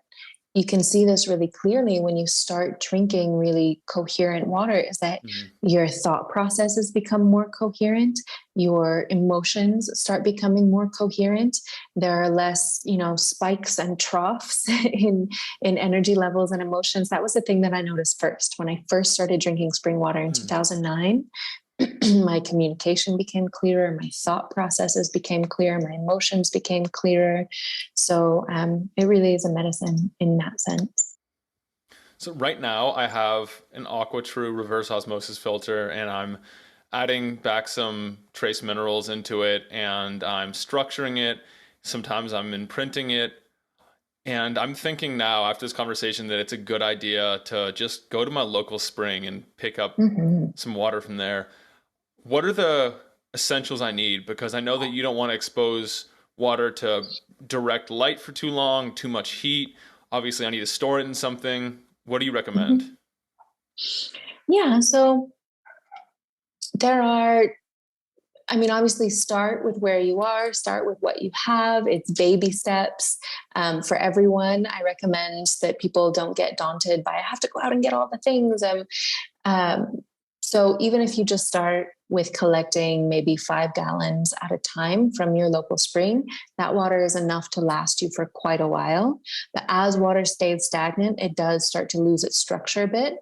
Speaker 2: you can see this really clearly when you start drinking really coherent water, is that your thought processes become more coherent. your emotions start becoming more coherent. There are less, spikes and troughs in energy levels and emotions. That was the thing that I noticed first when I first started drinking spring water in 2009. My communication became clearer, my thought processes became clearer, my emotions became clearer. So it really is a medicine in that sense.
Speaker 1: So right now I have an AquaTrue reverse osmosis filter, and I'm adding back some trace minerals into it, and I'm structuring it. Sometimes I'm imprinting it. And I'm thinking now, after this conversation, that it's a good idea to just go to my local spring and pick up some water from there. What are the essentials I need? Because I know that you don't want to expose water to direct light for too long, too much heat. Obviously, I need to store it in something. What do you recommend?
Speaker 2: Yeah, so obviously start with where you are, start with what you have. It's baby steps for everyone. I recommend that people don't get daunted by, I have to go out and get all the things. So even if you just start with collecting maybe 5 gallons at a time from your local spring, that water is enough to last you for quite a while. But as water stays stagnant, it does start to lose its structure a bit.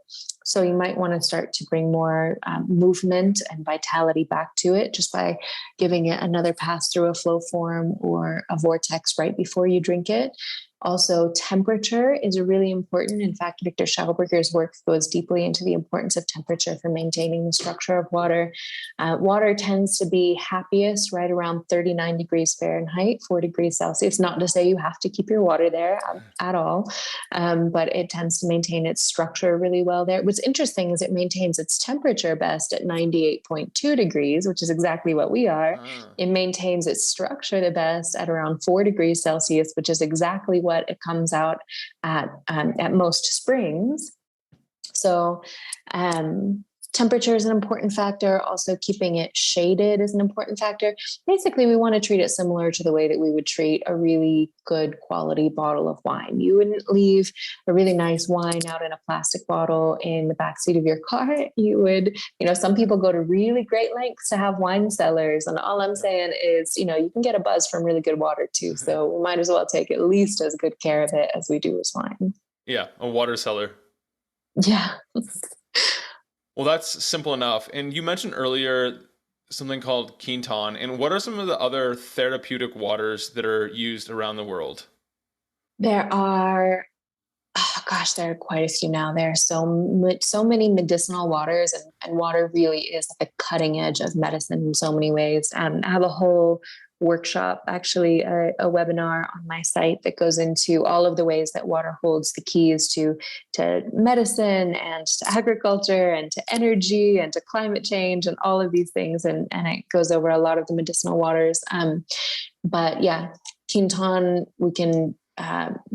Speaker 2: So you might want to start to bring more movement and vitality back to it just by giving it another pass through a flow form or a vortex right before you drink it. Also, temperature is really important. In fact, Victor Schauberger's work goes deeply into the importance of temperature for maintaining the structure of water. Water tends to be happiest right around 39 degrees Fahrenheit, 4 degrees Celsius. Not to say you have to keep your water there at all, but it tends to maintain its structure really well there. What's interesting is it maintains its temperature best at 98.2 degrees, which is exactly what we are. It maintains its structure the best at around 4 degrees Celsius, which is exactly what it comes out at most springs. So temperature is an important factor. Also, keeping it shaded is an important factor. Basically, we want to treat it similar to the way that we would treat a really good quality bottle of wine. You wouldn't leave a really nice wine out in a plastic bottle in the backseat of your car. You would, some people go to really great lengths to have wine cellars. And all I'm saying is, you can get a buzz from really good water too. So we might as well take at least as good care of it as we do with wine.
Speaker 1: Yeah, a water cellar.
Speaker 2: Yeah.
Speaker 1: Well, that's simple enough. And you mentioned earlier something called Quinton. And what are some of the other therapeutic waters that are used around the world?
Speaker 2: There are, there are quite a few now. There are so many medicinal waters, and water really is at the cutting edge of medicine in so many ways. I have a whole workshop, actually a webinar on my site that goes into all of the ways that water holds the keys to medicine and to agriculture and to energy and to climate change and all of these things. And it goes over a lot of the medicinal waters. But yeah, Quinton, we can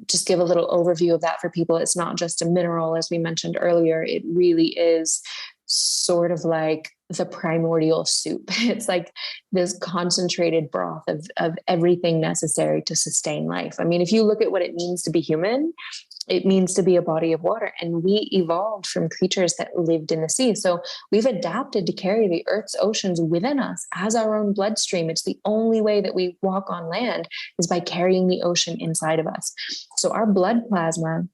Speaker 2: just give a little overview of that for people. It's not just a mineral, as we mentioned earlier. It really is sort of like the primordial soup. It's like this concentrated broth of everything necessary to sustain life. I mean, if you look at what it means to be human, it means to be a body of water. And we evolved from creatures that lived in the sea. So we've adapted to carry the Earth's oceans within us as our own bloodstream. It's the only way that we walk on land is by carrying the ocean inside of us. So our blood plasma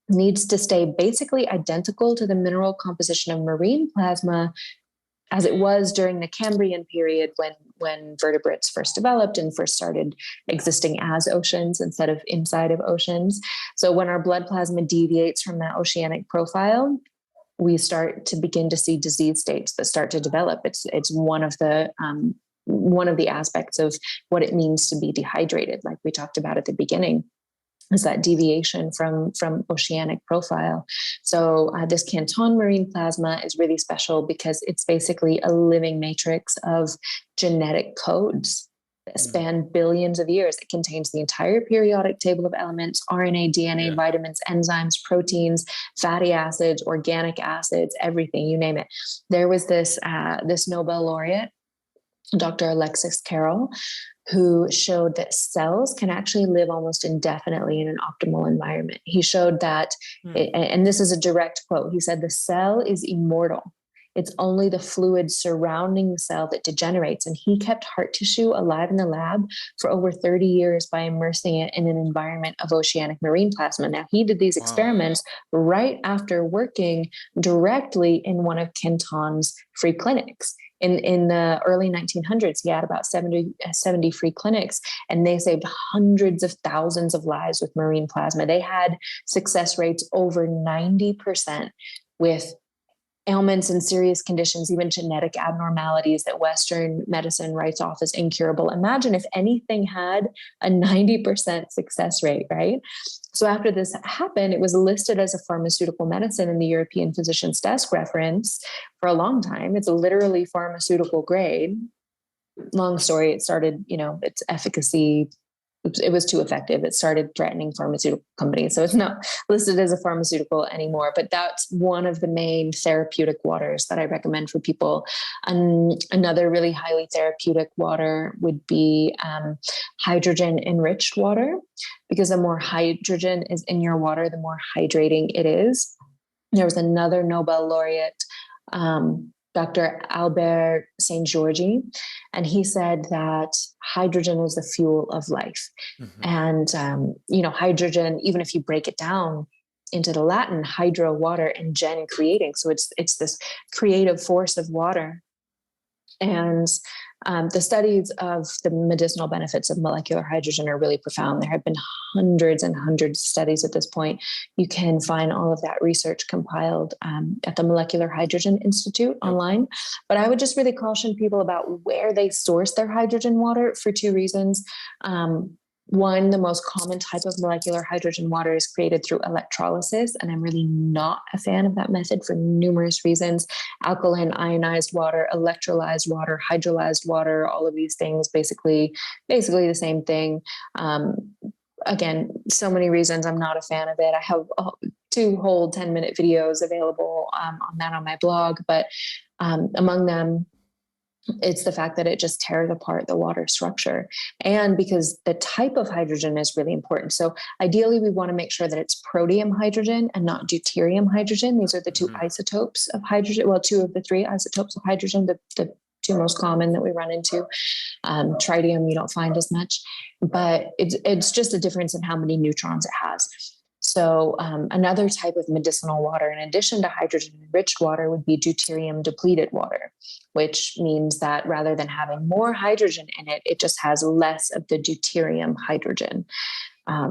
Speaker 2: needs to stay basically identical to the mineral composition of marine plasma as it was during the Cambrian period when vertebrates first developed and first started existing as oceans instead of inside of oceans. So when our blood plasma deviates from that oceanic profile, we start to begin to see disease states that start to develop. It's one of the aspects of what it means to be dehydrated, like we talked about at the beginning, is that deviation from oceanic profile. So this Canton marine plasma is really special because it's basically a living matrix of genetic codes that span billions of years. It contains the entire periodic table of elements, RNA, DNA, vitamins, enzymes, proteins, fatty acids, organic acids, everything, you name it. There was this Nobel laureate, Dr. Alexis Carrel, who showed that cells can actually live almost indefinitely in an optimal environment. He showed that, and this is a direct quote, he said, the cell is immortal It's only the fluid surrounding the cell that degenerates. And he kept heart tissue alive in the lab for over 30 years by immersing it in an environment of oceanic marine plasma. Now, he did these experiments right after working directly in one of Kenton's free clinics. In the early 1900s, he had about 70 free clinics, and they saved hundreds of thousands of lives with marine plasma. They had success rates over 90% with ailments and serious conditions, even genetic abnormalities that Western medicine writes off as incurable. Imagine if anything had a 90% success rate, right? So after this happened, it was listed as a pharmaceutical medicine in the European Physician's Desk reference for a long time. It's literally pharmaceutical grade. Long story, it started, its efficacy, it was too effective. It started threatening pharmaceutical companies. So it's not listed as a pharmaceutical anymore, but that's one of the main therapeutic waters that I recommend for people. Another really highly therapeutic water would be hydrogen enriched water, because the more hydrogen is in your water, the more hydrating it is. There was another Nobel laureate, Dr. Albert St. Georgi, and he said that hydrogen is the fuel of life. Mm-hmm. And, hydrogen, even if you break it down into the Latin, hydro, water, and gen, creating. So it's this creative force of water. And the studies of the medicinal benefits of molecular hydrogen are really profound. There have been hundreds and hundreds of studies at this point. You can find all of that research compiled at the Molecular Hydrogen Institute online. But I would just really caution people about where they source their hydrogen water for two reasons. One, the most common type of molecular hydrogen water is created through electrolysis, and I'm really not a fan of that method for numerous reasons. Alkaline ionized water, electrolyzed water, hydrolyzed water, all of these things, basically the same thing. Again, so many reasons I'm not a fan of it. I have 2 whole 10-minute videos available on that on my blog, but among them, it's the fact that it just tears apart the water structure. And because the type of hydrogen is really important. So ideally, we want to make sure that it's protium hydrogen and not deuterium hydrogen. These are the 2 isotopes of hydrogen. Well, 2 of the 3 isotopes of hydrogen, the 2 most common that we run into. Tritium, you don't find as much, but it's just a difference in how many neutrons it has. So another type of medicinal water, in addition to hydrogen-enriched water, would be deuterium-depleted water, which means that rather than having more hydrogen in it, it just has less of the deuterium hydrogen.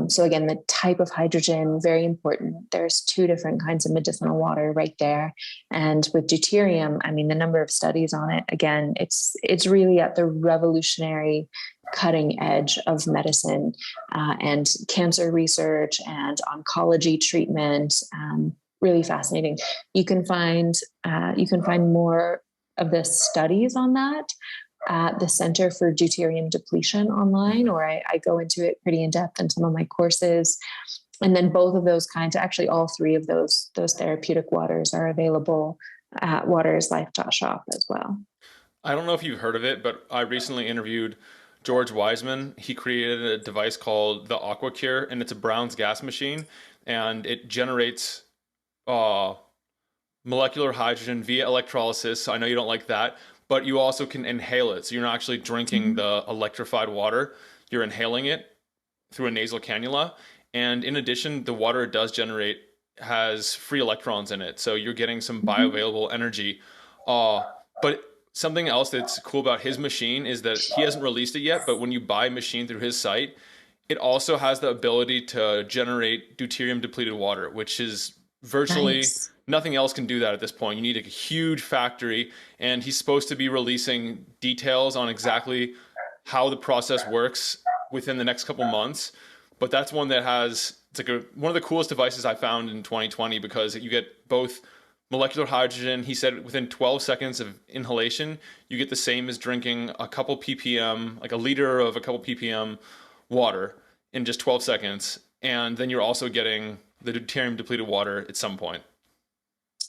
Speaker 2: So again, the type of hydrogen, very important. There's 2 different kinds of medicinal water right there. And with deuterium, I mean, the number of studies on it, again, it's really at the revolutionary cutting edge of medicine and cancer research and oncology treatment. Really fascinating. You can find more of the studies on that at the Center for Deuterium Depletion online, or I go into it pretty in depth in some of my courses. And then both of those kinds, actually all 3 of those therapeutic waters are available at waterslife.shop as well.
Speaker 1: I don't know if you've heard of it, but I recently interviewed George Wiseman. He created a device called the AquaCure, and it's a Brown's gas machine, and it generates molecular hydrogen via electrolysis. I know you don't like that, but you also can inhale it. So you're not actually drinking the electrified water. You're inhaling it through a nasal cannula. And in addition, the water it does generate has free electrons in it. So you're getting some bioavailable energy. But something else that's cool about his machine is that he hasn't released it yet, but when you buy a machine through his site, it also has the ability to generate deuterium depleted water, which is virtually nothing else can do that at this point. You need a huge factory, and he's supposed to be releasing details on exactly how the process works within the next couple months. But that's one that one of the coolest devices I found in 2020, because you get both molecular hydrogen. He said within 12 seconds of inhalation, you get the same as drinking a couple ppm, like a liter of a couple ppm water in just 12 seconds. And then you're also getting the deuterium depleted water at some point.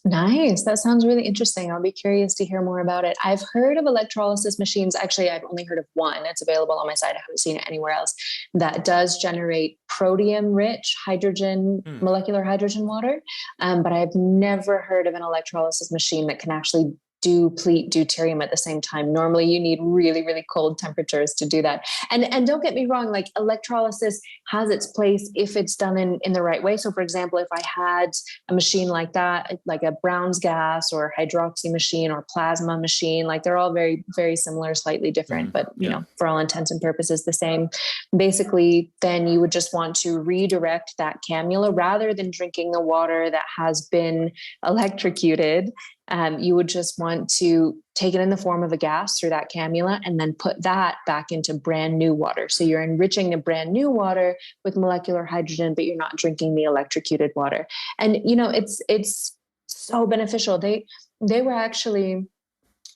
Speaker 2: Nice. That sounds really interesting. I'll be curious to hear more about it. I've heard of electrolysis machines. Actually, I've only heard of one. It's available on my site. I haven't seen it anywhere else. That does generate protium-rich hydrogen, molecular hydrogen water. But I've never heard of an electrolysis machine that can actually deplete deuterium at the same time. Normally you need really, really cold temperatures to do that. And don't get me wrong, like electrolysis has its place if it's done in the right way. So for example, if I had a machine like that, like a Brown's gas or hydroxy machine or plasma machine, like they're all very, very similar, slightly different, but you know, for all intents and purposes, the same. Basically, then you would just want to redirect that cannula rather than drinking the water that has been electrocuted. You would just want to take it in the form of a gas through that cannula and then put that back into brand new water. So you're enriching the brand new water with molecular hydrogen, but you're not drinking the electrocuted water. And, you know, it's so beneficial. They were actually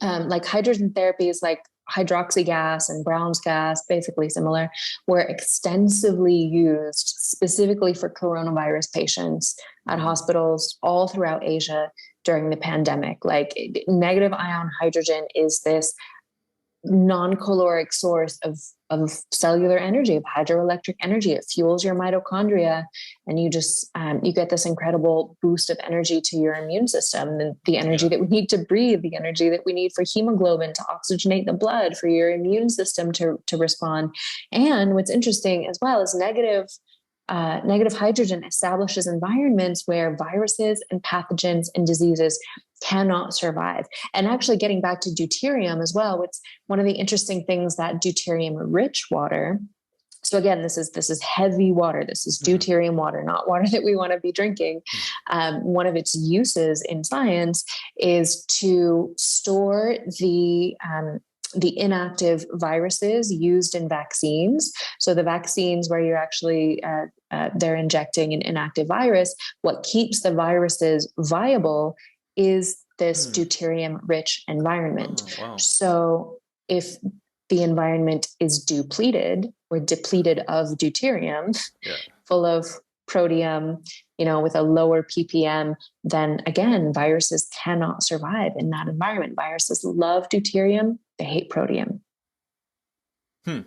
Speaker 2: like hydrogen therapies, like hydroxy gas and Brown's gas, basically similar, were extensively used specifically for coronavirus patients at hospitals all throughout Asia during the pandemic. Like negative ion hydrogen is this non-caloric source of cellular energy, of hydroelectric energy. It fuels your mitochondria, and you just you get this incredible boost of energy to your immune system, and the energy that we need to breathe, the energy that we need for hemoglobin to oxygenate the blood, for your immune system to respond. And what's interesting as well is negative hydrogen establishes environments where viruses and pathogens and diseases cannot survive. And actually getting back to deuterium as well, what's one of the interesting things that deuterium rich water. So again, this is heavy water. This is deuterium water, not water that we want to be drinking. One of its uses in science is to store the inactive viruses used in vaccines. So the vaccines where you're actually, they're injecting an inactive virus, what keeps the viruses viable is this deuterium-rich environment.
Speaker 1: Oh, wow.
Speaker 2: So if the environment is depleted or depleted of deuterium, full of protium, you know, with a lower ppm, then again, viruses cannot survive in that environment. Viruses love deuterium. They hate protium.
Speaker 1: Oh,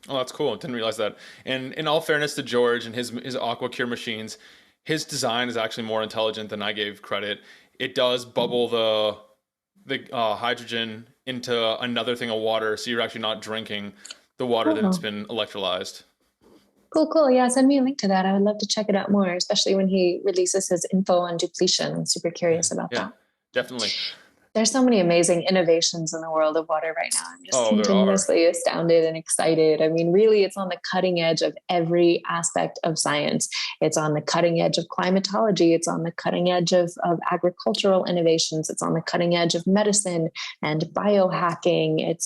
Speaker 1: that's cool. Didn't realize that. And in all fairness to George and his AquaCure machines, his design is actually more intelligent than I gave credit. It does bubble the hydrogen into another thing of water, so you're actually not drinking the water that's been electrolyzed.
Speaker 2: Cool. Yeah, send me a link to that. I would love to check it out more, especially when he releases his info on depletion. I'm super curious about that.
Speaker 1: Definitely.
Speaker 2: There's so many amazing innovations in the world of water right now. I'm just continuously astounded and excited. I mean, really, it's on the cutting edge of every aspect of science. It's on the cutting edge of climatology. It's on the cutting edge of agricultural innovations. It's on the cutting edge of medicine and biohacking.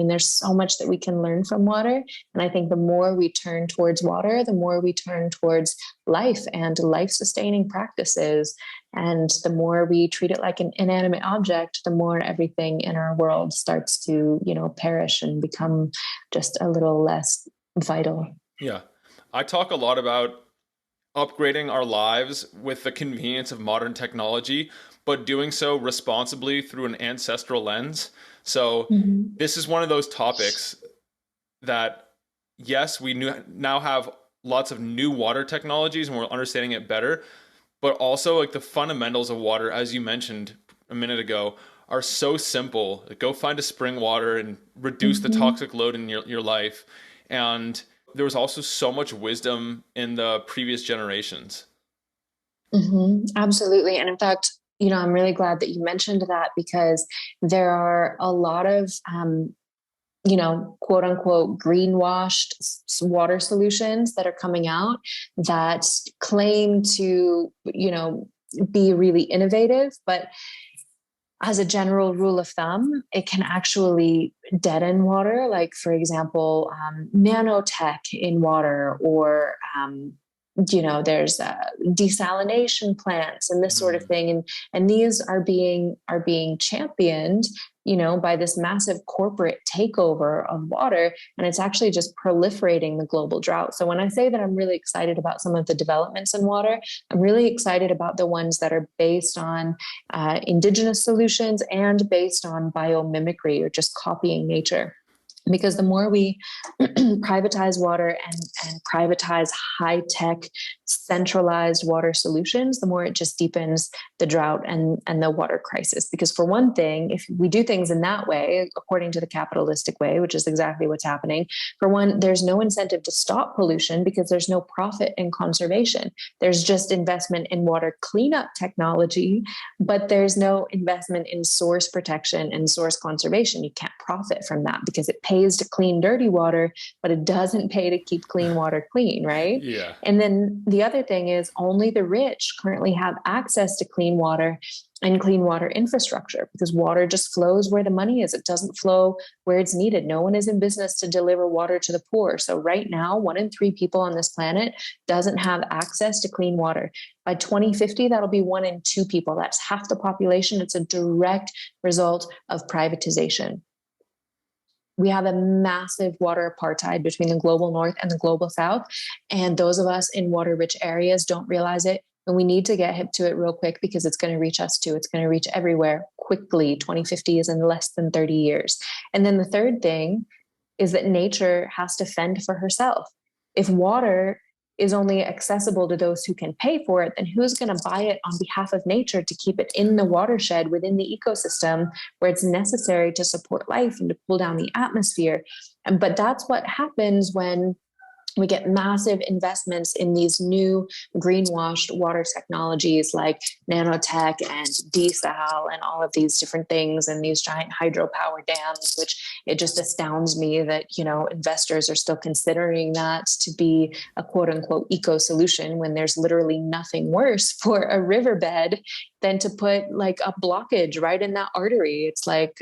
Speaker 2: There's so much that we can learn from water. And I think the more we turn towards water, the more we turn towards life and life-sustaining practices. And the more we treat it like an inanimate object, the more everything in our world starts to, perish and become just a little less vital.
Speaker 1: Yeah. I talk a lot about upgrading our lives with the convenience of modern technology, but doing so responsibly through an ancestral lens. So this is one of those topics that, yes, we now have lots of new water technologies and we're understanding it better. But also, like, the fundamentals of water, as you mentioned a minute ago, are so simple. Like, go find a spring water and reduce the toxic load in your life. And there was also so much wisdom in the previous generations.
Speaker 2: Absolutely. And in fact, I'm really glad that you mentioned that, because there are a lot of quote unquote greenwashed water solutions that are coming out that claim to, be really innovative, but as a general rule of thumb, it can actually deaden water. Like, for example, nanotech in water, or there's desalination plants and this sort of thing, and these are being championed, by this massive corporate takeover of water, and it's actually just proliferating the global drought. So when I say that I'm really excited about some of the developments in water, I'm really excited about the ones that are based on indigenous solutions and based on biomimicry, or just copying nature. Because the more we privatize water and privatize high-tech centralized water solutions, the more it just deepens the drought and the water crisis. Because for one thing, if we do things in that way, according to the capitalistic way, which is exactly what's happening, for one, there's no incentive to stop pollution because there's no profit in conservation. There's just investment in water cleanup technology, but there's no investment in source protection and source conservation. You can't profit from that because it pays to clean dirty water, but it doesn't pay to keep clean water clean, right?
Speaker 1: Yeah.
Speaker 2: And then the other thing is only the rich currently have access to clean water and clean water infrastructure, because water just flows where the money is. It doesn't flow where it's needed. No one is in business to deliver water to the poor. So right now, 1 in 3 people on this planet doesn't have access to clean water. By 2050, that'll be 1 in 2 people. That's half the population. It's a direct result of privatization. We have a massive water apartheid between the global north and the global south. And those of us in water rich areas don't realize it. And we need to get hip to it real quick because it's going to reach us too. It's going to reach everywhere quickly. 2050 is in less than 30 years. And then the third thing is that nature has to fend for herself. If water is only accessible to those who can pay for it, then who's going to buy it on behalf of nature to keep it in the watershed within the ecosystem where it's necessary to support life and to cool down the atmosphere? But that's what happens when we get massive investments in these new greenwashed water technologies like nanotech and desal and all of these different things and these giant hydropower dams, which it just astounds me that, investors are still considering that to be a quote unquote eco solution when there's literally nothing worse for a riverbed than to put like a blockage right in that artery. It's like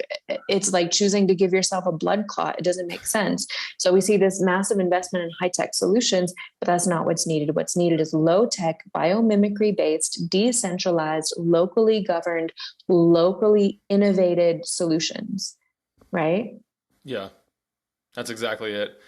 Speaker 2: choosing to give yourself a blood clot. It doesn't make sense. So we see this massive investment in high-tech solutions, but that's not what's needed. What's needed is low-tech, biomimicry-based, decentralized, locally governed, locally innovated solutions, right?
Speaker 1: Yeah, that's exactly it.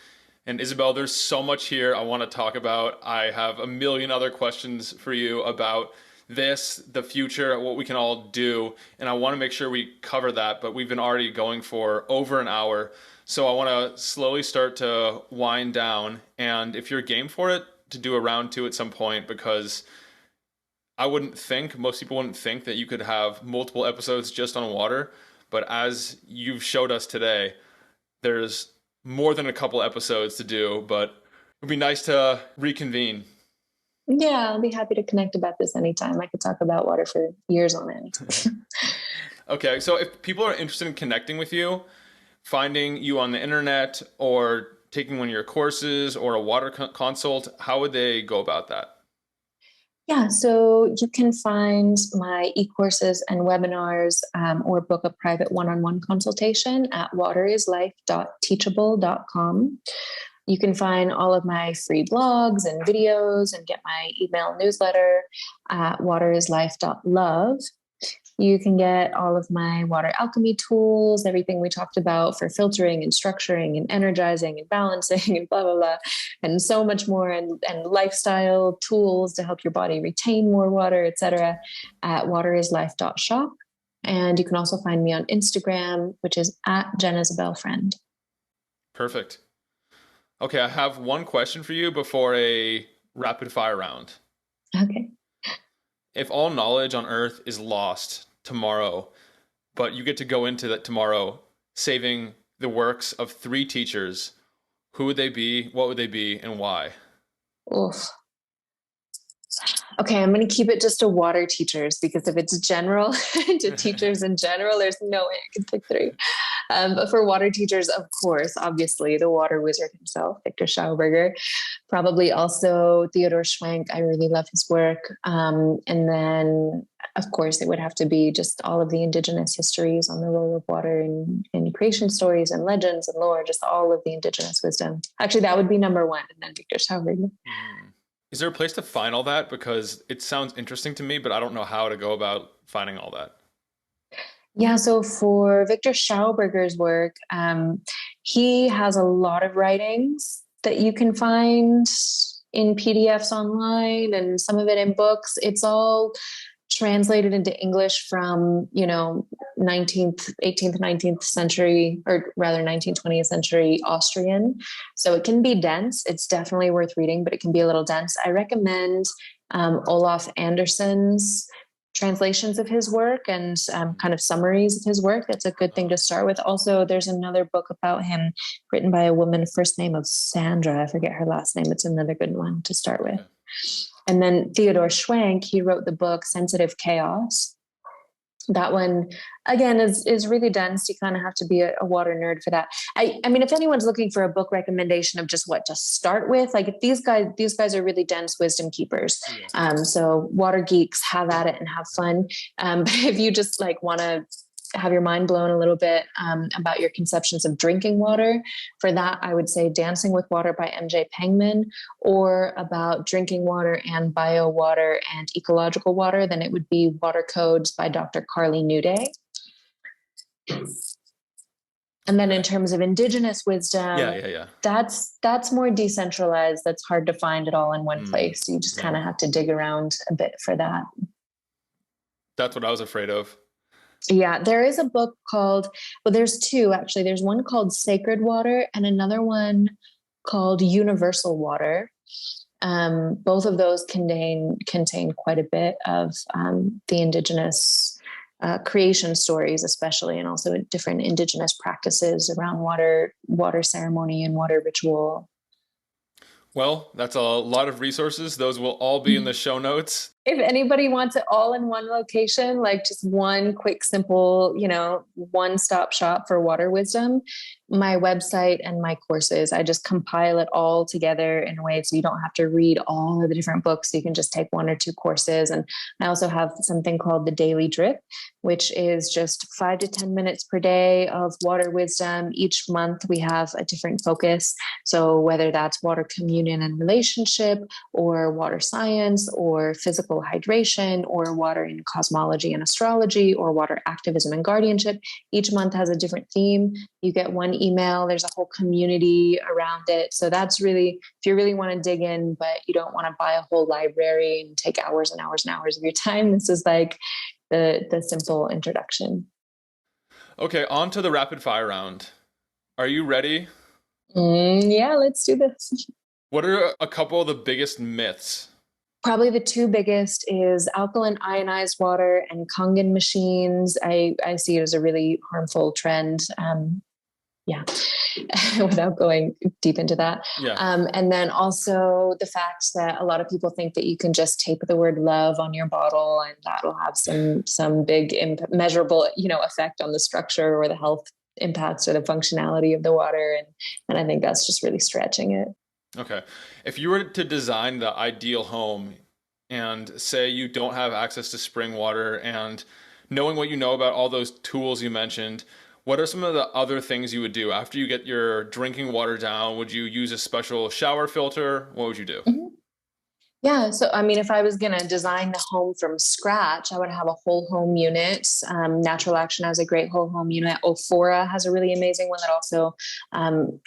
Speaker 1: And Isabel, there's so much here I want to talk about. I have a million other questions for you about this, the future, what we can all do. And I want to make sure we cover that, but we've been already going for over an hour. So I want to slowly start to wind down. And if you're game for it, to do a round 2 at some point, because most people wouldn't think that you could have multiple episodes just on water. But as you've showed us today, there's more than a couple episodes to do, but it would be nice to reconvene.
Speaker 2: Yeah, I'll be happy to connect about this anytime. I could talk about water for years on end.
Speaker 1: Okay, so if people are interested in connecting with you, finding you on the internet or taking one of your courses or a water consult, how would they go about that?
Speaker 2: Yeah, so you can find my e-courses and webinars or book a private one-on-one consultation at waterislife.teachable.com. You can find all of my free blogs and videos and get my email newsletter at waterislife.love. You can get all of my water alchemy tools, everything we talked about for filtering and structuring and energizing and balancing and blah, blah, blah, and so much more, and lifestyle tools to help your body retain more water, etc. at waterislife.shop. And you can also find me on Instagram, which is at JenIsabelFriend.
Speaker 1: Perfect. Okay, I have one question for you before a rapid fire round.
Speaker 2: Okay.
Speaker 1: If all knowledge on Earth is lost tomorrow, but you get to go into that tomorrow saving the works of 3 teachers, who would they be, what would they be, and why?
Speaker 2: Oof. Okay, I'm going to keep it just to water teachers, because if it's general to teachers in general, there's no way I could pick 3. But for water teachers, of course, obviously the water wizard himself, Victor Schauberger, probably also Theodor Schwenk. I really love his work. And then, of course, it would have to be just all of the indigenous histories on the role of water in creation stories and legends and lore, just all of the indigenous wisdom. Actually, that would be number 1, and then Victor Schauberger.
Speaker 1: Is there a place to find all that? Because it sounds interesting to me, but I don't know how to go about finding all that.
Speaker 2: Yeah, so for Victor Schauberger's work, he has a lot of writings that you can find in PDFs online and some of it in books. It's all translated into English from, 18th, 19th century, or rather 19th, 20th century Austrian. So it can be dense. It's definitely worth reading, but it can be a little dense. I recommend Olaf Anderson's translations of his work and kind of summaries of his work. That's a good thing to start with. Also, there's another book about him written by a woman, first name of Sandra. I forget her last name. It's another good one to start with. And then Theodore Schwank, he wrote the book Sensitive Chaos. That one, again, is really dense. You kind of have to be a water nerd for that. I mean, if anyone's looking for a book recommendation of just what to start with, like if these guys are really dense wisdom keepers. So water geeks, have at it and have fun. But if you just like want to have your mind blown a little bit about your conceptions of drinking water, for that, I would say Dancing with Water by MJ Pengman, or about drinking water and biowater and ecological water, then it would be Water Codes by Dr. Carly Newday. And then in terms of indigenous wisdom, that's more decentralized. That's hard to find it all in one place. You just kind of have to dig around a bit for that.
Speaker 1: That's what I was afraid of.
Speaker 2: Yeah, there is a book called, well, there's two actually. There's one called Sacred Water and another one called Universal Water. Both of those contain quite a bit of the indigenous creation stories, especially, and also different indigenous practices around water ceremony and water ritual.
Speaker 1: Well, that's a lot of resources. Those will all be in the show notes.
Speaker 2: If anybody wants it all in one location, like just one quick, simple, one-stop shop for water wisdom, my website and my courses, I just compile it all together in a way so you don't have to read all of the different books. You can just take one or two courses. And I also have something called the Daily Drip, which is just 5 to 10 minutes per day of water wisdom. Each month we have a different focus. So whether that's water communion and relationship, or water science, or physical hydration, or water in cosmology and astrology, or water activism and guardianship, each month has a different theme. You get one email, there's a whole community around it. So that's really, if you really want to dig in, but you don't want to buy a whole library and take hours and hours and hours of your time, this is like the simple introduction.
Speaker 1: Okay, on to the rapid fire round. Are you ready?
Speaker 2: Yeah, let's do this.
Speaker 1: What are a couple of the biggest myths?
Speaker 2: Probably the two biggest is alkaline ionized water and Kangen machines. I see it as a really harmful trend. Without going deep into that. And then also the fact that a lot of people think that you can just tape the word love on your bottle and that'll have some big measurable, effect on the structure or the health impacts or the functionality of the water. And I think that's just really stretching it.
Speaker 1: Okay. If you were to design the ideal home and say you don't have access to spring water, and knowing what you know about all those tools you mentioned, what are some of the other things you would do after you get your drinking water down? Would you use a special shower filter? What would you do?
Speaker 2: Mm-hmm. Yeah. So, I mean, if I was going to design the home from scratch, I would have a whole home unit. Natural Action has a great whole home unit. Ophora has a really amazing one that also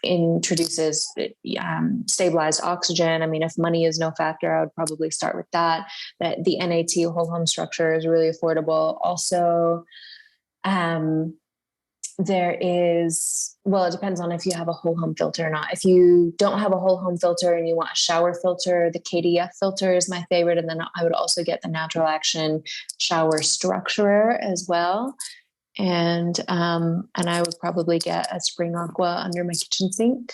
Speaker 2: introduces stabilized oxygen. I mean, if money is no factor, I would probably start with that. That the NAT whole home structure is really affordable. Also, there is, well, it depends on if you have a whole home filter or not. If you don't have a whole home filter and you want a shower filter, the KDF filter is my favorite. And then I would also get the Natural Action shower structurer as well. And I would probably get a spring aqua under my kitchen sink.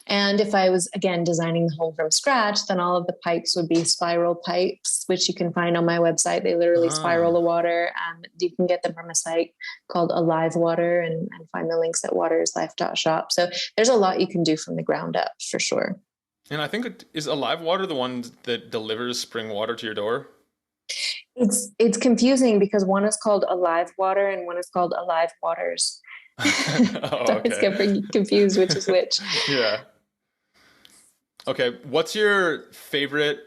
Speaker 2: And if I was, again, designing the home from scratch, then all of the pipes would be spiral pipes, which you can find on my website. They literally spiral the water. You can get them from a site called Alive Water and find the links at waterislife.shop. So there's a lot you can do from the ground up for sure.
Speaker 1: And I think, is Alive Water the one that delivers spring water to your door?
Speaker 2: It's confusing because one is called Alive Water and one is called Alive Waters. It's getting confused which is which.
Speaker 1: Yeah. Okay. What's your favorite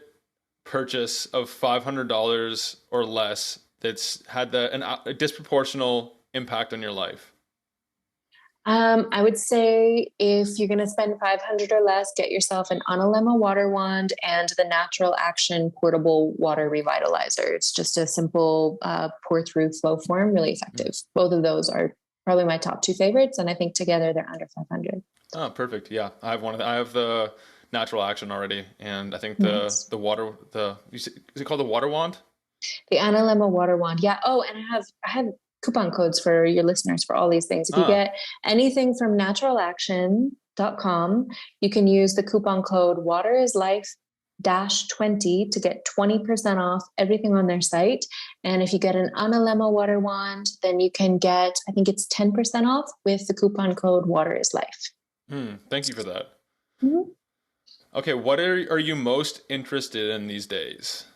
Speaker 1: purchase of $500 or less that's had a disproportional impact on your life?
Speaker 2: I would say if you're going to spend 500 or less, get yourself an Analemma water wand and the Natural Action portable water revitalizer. It's just a simple pour through flow form, really effective. Both of those are probably my top two favorites, and I think together they're under 500.
Speaker 1: Oh, perfect. Yeah, I have one of the, I have the Natural Action already, and I think
Speaker 2: Nice.
Speaker 1: the water is it called the water wand?
Speaker 2: The Analemma water wand. Yeah. Oh, and I have coupon codes for your listeners for all these things. If you
Speaker 1: Ah,
Speaker 2: get anything from naturalaction.com, you can use the coupon code water is life dash 20 to get 20% off everything on their site. And if you get an Analemma water wand, then you can get, I think it's 10% off with the coupon code water is life.
Speaker 1: thank you for that.
Speaker 2: Mhm.
Speaker 1: Okay, what are you most interested in these days?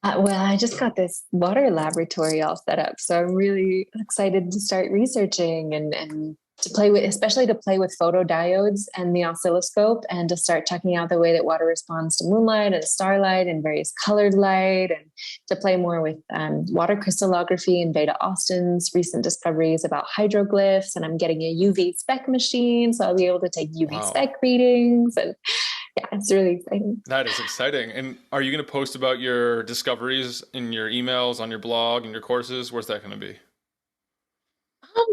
Speaker 2: Well, I just got this water laboratory all set up, so I'm really excited to start researching and to play with, especially to play with photodiodes and the oscilloscope, and to start checking out the way that water responds to moonlight and starlight and various colored light, and to play more with water crystallography and Beta Austin's recent discoveries about hydroglyphs. And I'm getting a UV spec machine, so I'll be able to take UV
Speaker 1: Wow,
Speaker 2: spec readings, and yeah, it's really exciting.
Speaker 1: that is exciting. And are you going to post about your discoveries in your emails, on your blog, and your courses? Where's that going to be?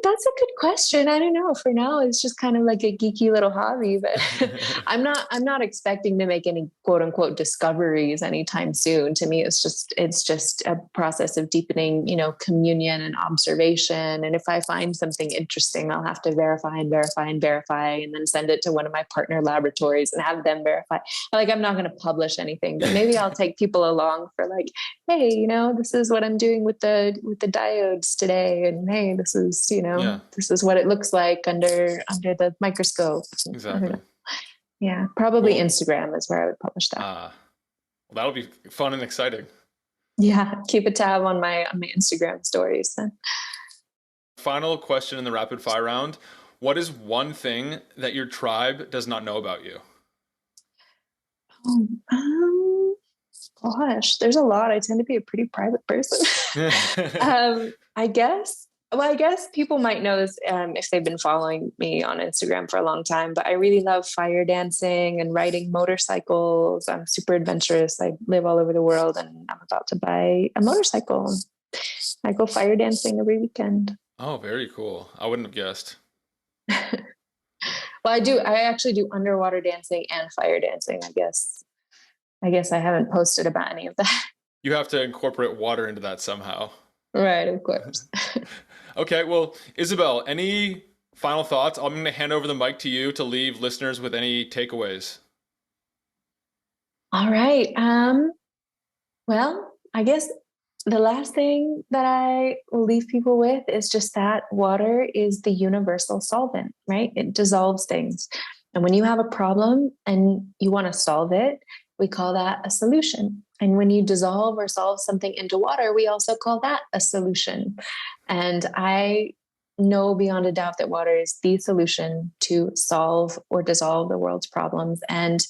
Speaker 2: That's a good question. I don't know. For now, it's just kind of like a geeky little hobby, but I'm not expecting to make any quote unquote discoveries anytime soon. To me, it's just a process of deepening, communion and observation. And if I find something interesting, I'll have to verify and verify and verify, and then send it to one of my partner laboratories and have them verify. Like, I'm not going to publish anything, but maybe I'll take people along for like, hey, this is what I'm doing with the diodes today, and hey,
Speaker 1: Yeah,
Speaker 2: this is what it looks like under the microscope. I don't
Speaker 1: exactly.
Speaker 2: know. Yeah, probably
Speaker 1: Cool.
Speaker 2: Instagram is where I would publish that.
Speaker 1: Well, that'll be fun and exciting.
Speaker 2: Yeah, keep a tab on my Instagram stories then.
Speaker 1: Final question in the rapid fire round. What is one thing that your tribe does not know about you?
Speaker 2: Oh, gosh, there's a lot. I tend to be a pretty private person. I guess. Well, I guess people might know this if they've been following me on Instagram for a long time, but I really love fire dancing and riding motorcycles. I'm super adventurous. I live all over the world, and I'm about to buy a motorcycle. I go fire dancing every weekend.
Speaker 1: Oh, very cool. I wouldn't have guessed.
Speaker 2: Well, I do. I actually do underwater dancing and fire dancing. I guess I haven't posted about any of that.
Speaker 1: You have to incorporate water into that somehow.
Speaker 2: Right, of course.
Speaker 1: Okay, well, Isabel, any final thoughts? I'm going to hand over the mic to you to leave listeners with any takeaways.
Speaker 2: All right. Well, I guess the last thing that I will leave people with is just that water is the universal solvent, right? It dissolves things. And when you have a problem and you want to solve it, we call that a solution. And when you dissolve or solve something into water, we also call that a solution. And I know beyond a doubt that water is the solution to solve or dissolve the world's problems. And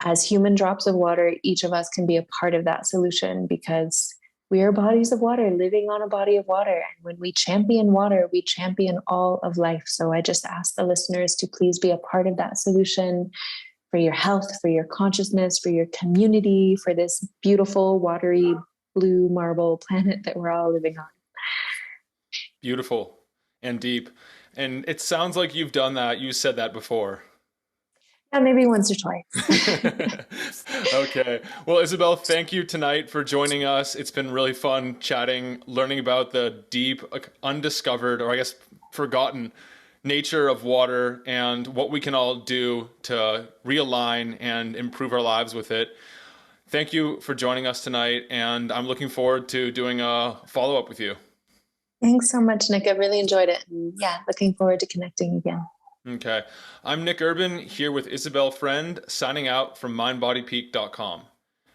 Speaker 2: as human drops of water, each of us can be a part of that solution, because we are bodies of water living on a body of water. And when we champion water, we champion all of life. So I just ask the listeners to please be a part of that solution for your health, for your consciousness, for your community, for this beautiful, watery, blue marble planet that we're all living on.
Speaker 1: Beautiful and deep. And it sounds like you've done that. You said that before.
Speaker 2: Yeah, maybe once or twice.
Speaker 1: Okay. Well, Isabel, thank you tonight for joining us. It's been really fun chatting, learning about the deep, undiscovered, or I guess forgotten nature of water and what we can all do to realign and improve our lives with it. Thank you for joining us tonight, and I'm looking forward to doing a follow-up with you.
Speaker 2: Thanks so much, Nick. I really enjoyed it. And yeah, looking forward to connecting again.
Speaker 1: Okay. I'm Nick Urban here with Isabel Friend, signing out from mindbodypeak.com.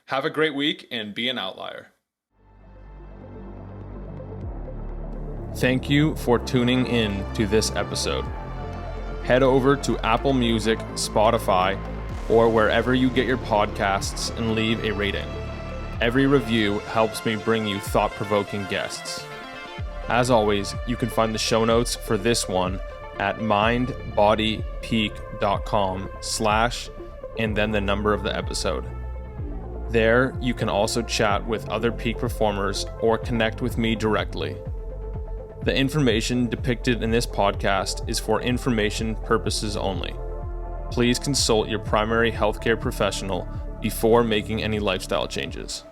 Speaker 1: Have a great week and be an outlier. Thank you for tuning in to this episode. Head over to Apple Music, Spotify, or wherever you get your podcasts and leave a rating. Every review helps me bring you thought-provoking guests. As always, you can find the show notes for this one at mindbodypeak.com/ and then the number of the episode. There, you can also chat with other peak performers or connect with me directly. The information depicted in this podcast is for information purposes only. Please consult your primary healthcare professional before making any lifestyle changes.